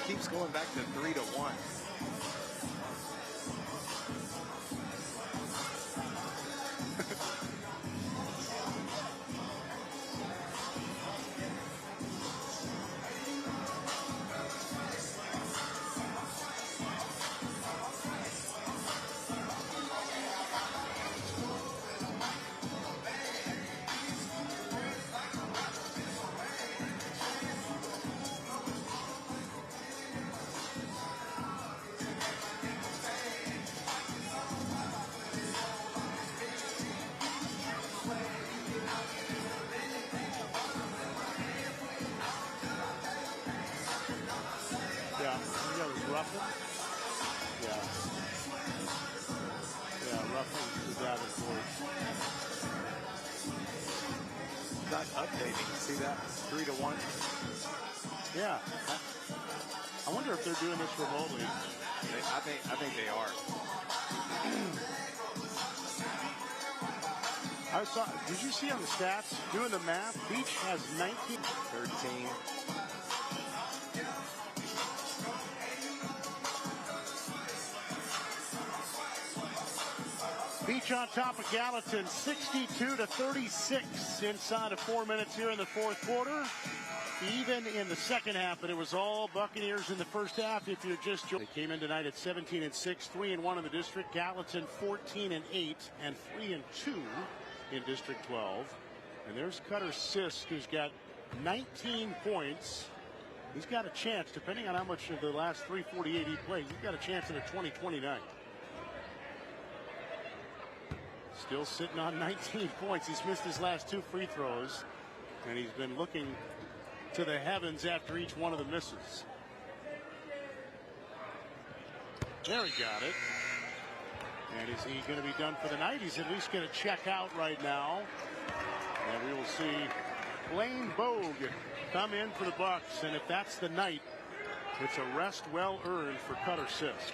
Keeps going back to 3-1. Not updating. See that? 3-1. Yeah. I wonder if they're doing this remotely. I think they are. Did you see on the stats, doing the math, Beech has 19. 13. Beech on top of Gallatin, 62-36 inside of 4 minutes here in the fourth quarter. Even in the second half, but it was all Buccaneers in the first half. If you're just joining, they came in tonight at 17-6, 3-1 in the district. Gallatin 14-8 and 3-2 in District 12. And there's Cutter Sisk, who's got 19 points. He's got a chance, depending on how much of the last 348 he plays, he's got a chance at a 20-20 night. Still sitting on 19 points. He's missed his last 2 free throws, and he's been looking to the heavens after each one of the misses. There, he got it. And is he going to be done for the night? He's at least going to check out right now. And we will see Blaine Bogue come in for the Bucks. And if that's the night, it's a rest well earned for Cutter Sisk.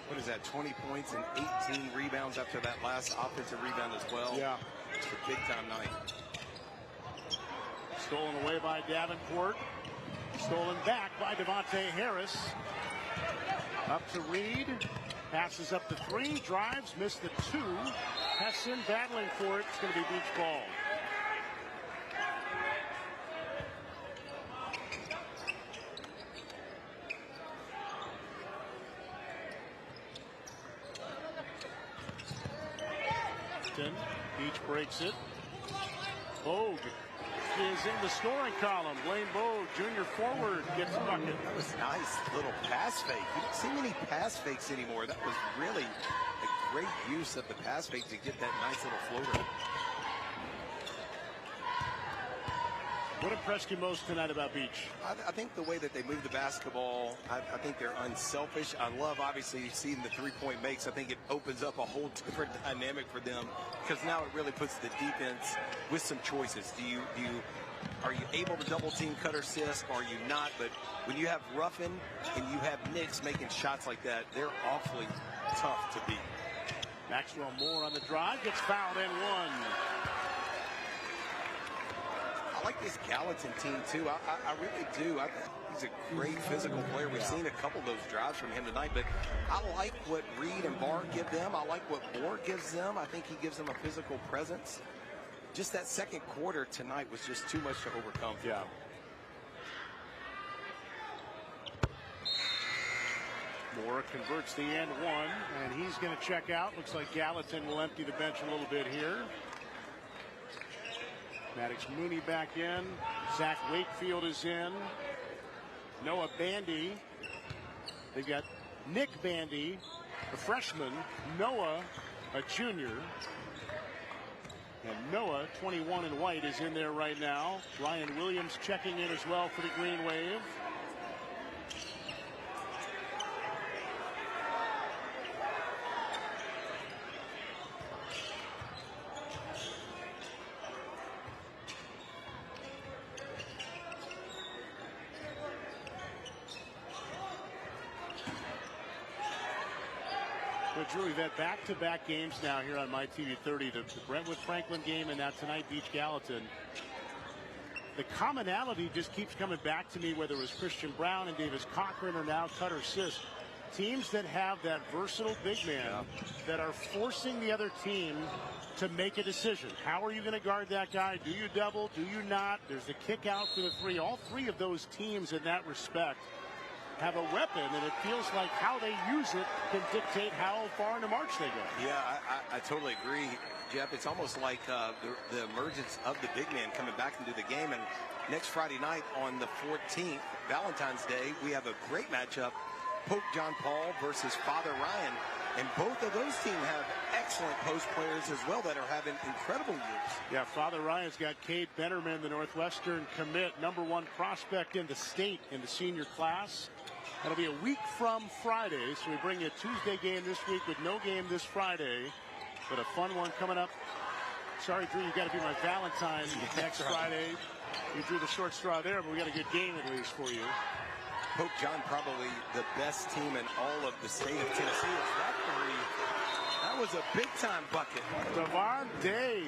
What is that, 20 points and 18 rebounds after that last offensive rebound as well? Yeah. It's a big-time night. Stolen away by Davenport. Stolen back by Devontae Harris. Up to Reed. Passes up the 3. Drives. Missed the 2. Hesson battling for it. It's going to be Beech ball. Beech breaks it. Bogue is in the scoring column. Blaine Bogue, junior forward, gets a bucket. That was a nice little pass fake. You don't see many pass fakes anymore. That was really a great use of the pass fake to get that nice little floater. What impressed you most tonight about Beech? I think the way that they move the basketball, I think they're unselfish. I love, obviously, seeing the three-point makes. I think it opens up a whole different dynamic for them because now it really puts the defense with some choices. Are you able to double-team Cutter Sisk? Or are you not? But when you have Ruffin and you have Nix making shots like that, they're awfully tough to beat. Maxwell Moore on the drive, gets fouled and one. I like this Gallatin team, too. I really do. He's a great physical player. We've seen a couple of those drives from him tonight, but I like what Reed and Barr give them. I like what Moore gives them. I think he gives them a physical presence. Just that second quarter tonight was just too much to overcome. Yeah. Moore converts the end one, and he's going to check out. Looks like Gallatin will empty the bench a little bit here. Maddox Mooney back in. Zach Wakefield is in. Noah Bandy. They've got Nick Bandy, a freshman. Noah, a junior. And Noah, 21 in white, is in there right now. Ryan Williams checking in as well for the Green Wave. Drew, we've had back-to-back games now here on My TV 30, the Brentwood Franklin game and now tonight Beech Gallatin. The commonality just keeps coming back to me, whether it was Christian Brown and Davis Cochran or now Cutter Sisk. Teams that have that versatile big man that are forcing the other team to make a decision. How are you going to guard that guy? Do you double? Do you not? There's the kick out for the three. All three of those teams in that respect have a weapon, and it feels like how they use it can dictate how far in the march they go. Yeah, I totally agree, Jeff. It's almost like the emergence of the big man coming back into the game. And next Friday night on the 14th, Valentine's Day, we have a great matchup, Pope John Paul versus Father Ryan. And both of those teams have excellent post players as well that are having incredible years. Yeah, Father Ryan's got Cade Bennerman, the Northwestern commit, #1 prospect in the state in the senior class. That'll be a week from Friday, so we bring you a Tuesday game this week with no game this Friday, but a fun one coming up. Sorry, Drew, you got to be my Valentine next Friday. You drew the short straw there, but we got a good game at least for you. Pope John, probably the best team in all of the state of Tennessee. Is that three? That was a big-time bucket. Devon Day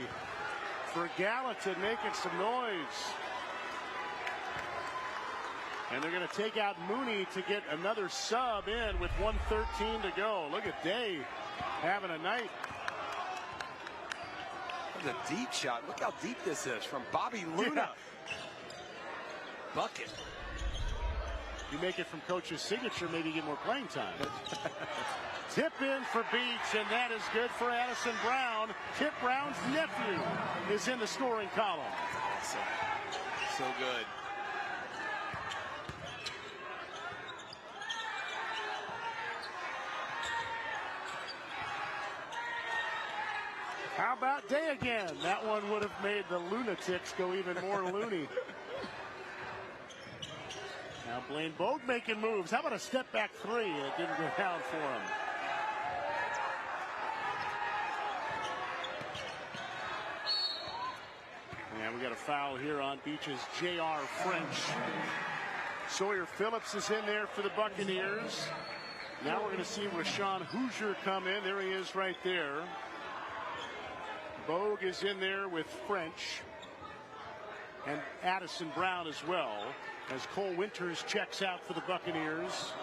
for Gallatin making some noise. And they're going to take out Mooney to get another sub in with 1:13 to go. Look at Day having a night. That's a deep shot. Look how deep this is from Bobby Luna. Yeah. Bucket. You make it from Coach's signature, maybe you get more playing time. Tip in for Beech, and that is good for Addison Brown. Kip Brown's nephew is in the scoring column. Awesome. So good. How about Day again? That one would have made the lunatics go even more loony. Now Blaine Bogue making moves. How about a step back three? It didn't go down for him. And we got a foul here on Beech's J.R. French. Sawyer Phillips is in there for the Buccaneers. Now we're going to see Rashawn Hoosier come in. There he is right there. Bogue is in there with French and Addison Brown as well, as Cole Winters checks out for the Buccaneers.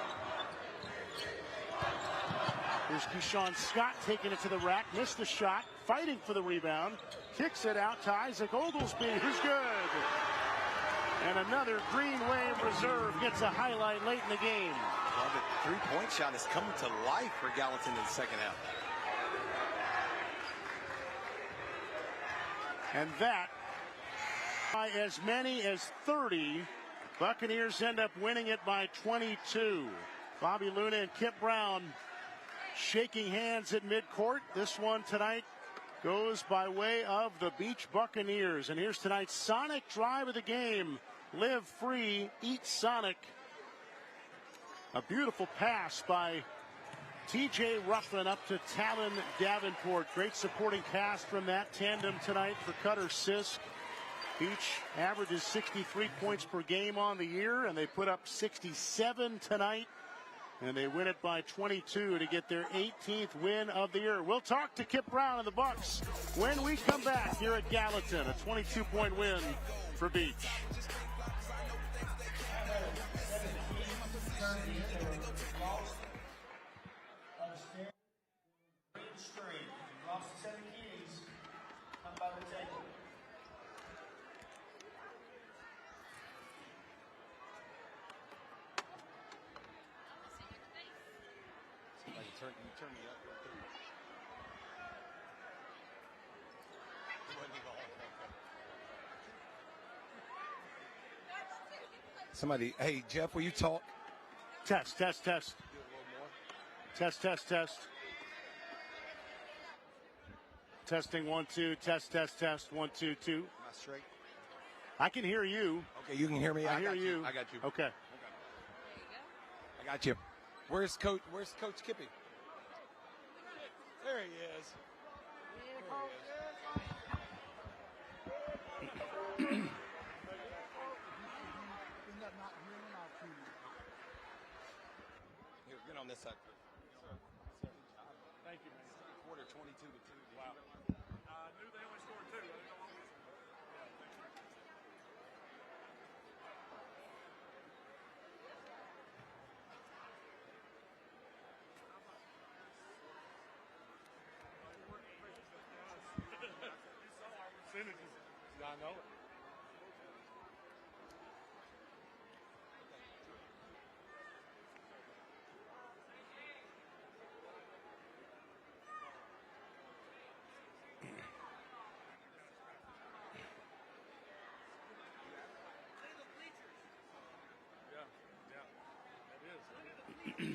Here's Keyshawn Scott taking it to the rack, missed the shot, fighting for the rebound, kicks it out to Isaac Oglesby, who's good. And another Green Wave reserve gets a highlight late in the game. Well, the three-point shot is coming to life for Gallatin in the second half. And that, by as many as 30, Buccaneers end up winning it by 22. Bobby Luna and Kip Brown shaking hands at midcourt. This one tonight goes by way of the Beech Buccaneers. And here's tonight's Sonic drive of the game. Live free, eat Sonic. A beautiful pass by T.J. Ruffin up to Talon Davenport. Great supporting cast from that tandem tonight for Cutter Sisk. Beech averages 63 points per game on the year, and they put up 67 tonight. And they win it by 22 to get their 18th win of the year. We'll talk to Kip Brown and the Bucks when we come back here at Gallatin. A 22-point win for Beech. Turn me up. Somebody, hey, Jeff, will you talk? Test. Do it a little more. Test. Testing 1 2. Test 1 2 2. Am I straight? I can hear you. Okay, you can hear me. I hear you. I got you. Okay. I got you. Where's Coach Kippy? There he is. Here, get on this side. Thank you, man. Quarter 22 to 2. Wow. I knew they only scored 2. I didn't know what was. I know it. That is.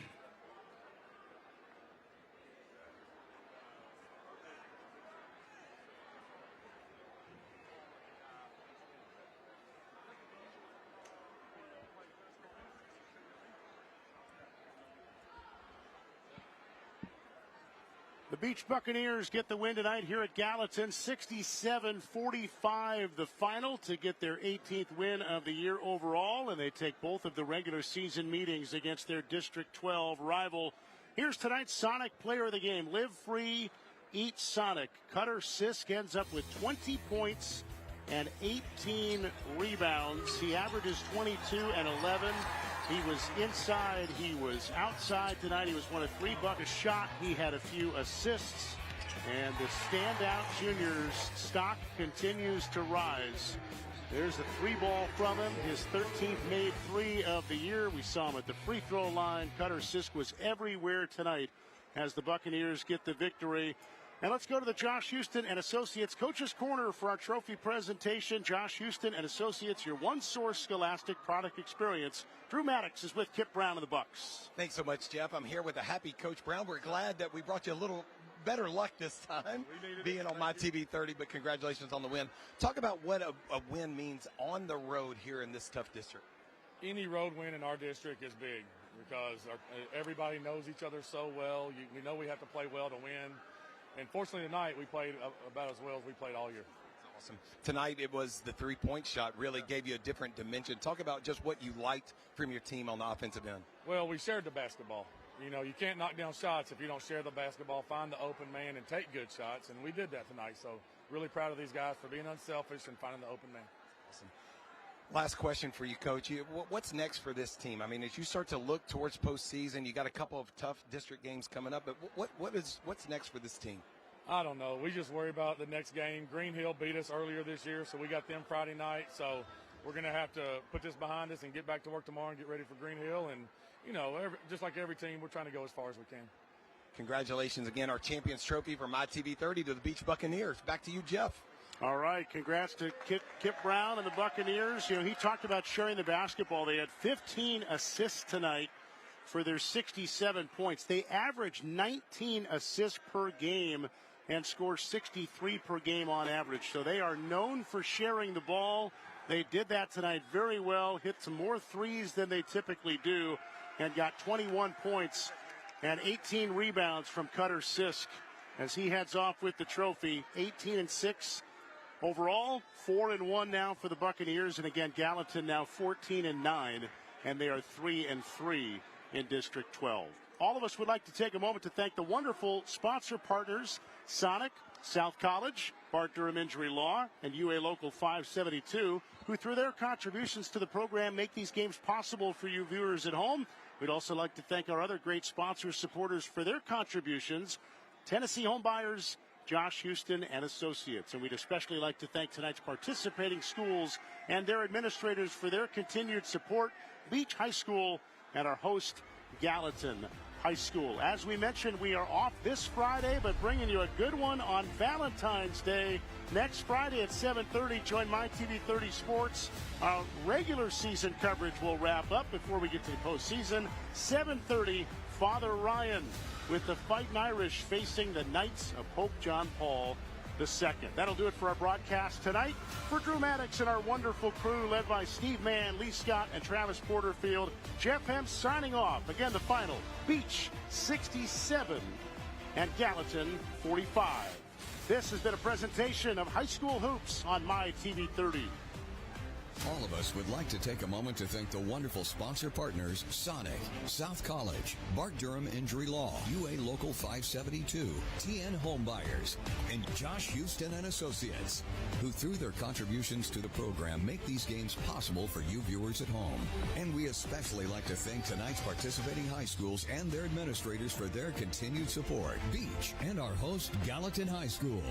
The Beech Buccaneers get the win tonight here at Gallatin, 67-45 the final to get their 18th win of the year overall, and they take both of the regular season meetings against their District 12 rival. Here's tonight's Sonic player of the game. Live free, eat Sonic. Cutter Sisk ends up with 20 points and 18 rebounds. He averages 22 and 11. He was inside, he was outside tonight. He was 1 of 3, buck a shot. He had a few assists. And the standout junior's stock continues to rise. There's a 3-ball from him, his 13th made 3 of the year. We saw him at the free throw line. Cutter Sisk was everywhere tonight as the Buccaneers get the victory. And let's go to the Josh Houston and Associates Coach's Corner for our trophy presentation. Josh Houston and Associates, your one-source Scholastic product experience. Drew Maddox is with Kip Brown and the Bucks. Thanks so much, Jeff. I'm here with a happy Coach Brown. We're glad that we brought you a little better luck this time being on my TV 30, but congratulations on the win. Talk about what a win means on the road here in this tough district. Any road win in our district is big because everybody knows each other so well. We know we have to play well to win. And fortunately tonight we played about as well as we played all year. That's awesome. Tonight it was the three-point shot really gave you a different dimension. Talk about just what you liked from your team on the offensive end. Well, we shared the basketball. You know, you can't knock down shots if you don't share the basketball, find the open man, and take good shots. And we did that tonight. So really proud of these guys for being unselfish and finding the open man. Awesome. Last question for you, Coach. What's next for this team? I mean, as you start to look towards postseason, you got a couple of tough district games coming up. But what's next for this team? I don't know. We just worry about the next game. Green Hill beat us earlier this year, so we got them Friday night. So we're going to have to put this behind us and get back to work tomorrow and get ready for Green Hill. And, you know, just like every team, we're trying to go as far as we can. Congratulations again, our Champions Trophy from MyTV 30 to the Beech Buccaneers. Back to you, Jeff. All right, congrats to Kip Brown and the Buccaneers. You know, he talked about sharing the basketball. They had 15 assists tonight for their 67 points. They average 19 assists per game and score 63 per game on average. So they are known for sharing the ball. They did that tonight very well, hit some more threes than they typically do, and got 21 points and 18 rebounds from Cutter Sisk as he heads off with the trophy. 18-6 overall, 4-1 now for the Buccaneers. And again, Gallatin now 14-9, and they are 3-3 in District 12. All of us would like to take a moment to thank the wonderful sponsor partners, Sonic, South College, Bart Durham Injury Law, and UA Local 572, who through their contributions to the program make these games possible for you viewers at home. We'd also like to thank our other great sponsors, supporters for their contributions, Tennessee Home Buyers, Josh Houston and Associates. And we'd especially like to thank tonight's participating schools and their administrators for their continued support, Beech High School and our host, Gallatin High School. As we mentioned, we are off this Friday, but bringing you a good one on Valentine's Day. Next Friday at 7:30, join MyTV30 Sports. Our regular season coverage will wrap up before we get to the postseason. 7:30, Father Ryan with the Fighting Irish facing the Knights of Pope John Paul II. That'll do it for our broadcast tonight. For Drew Maddox and our wonderful crew led by Steve Mann, Lee Scott, and Travis Porterfield, Jeff Hemp signing off. Again, the final, Beech 67 and Gallatin 45. This has been a presentation of High School Hoops on MyTV30. All of us would like to take a moment to thank the wonderful sponsor partners Sonic, South College, Bart Durham Injury Law, UA Local 572, TN Home Buyers, and Josh Houston and Associates, who through their contributions to the program make these games possible for you viewers at home. And we especially like to thank tonight's participating high schools and their administrators for their continued support. Beech and our host, Gallatin High School.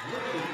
Thank you.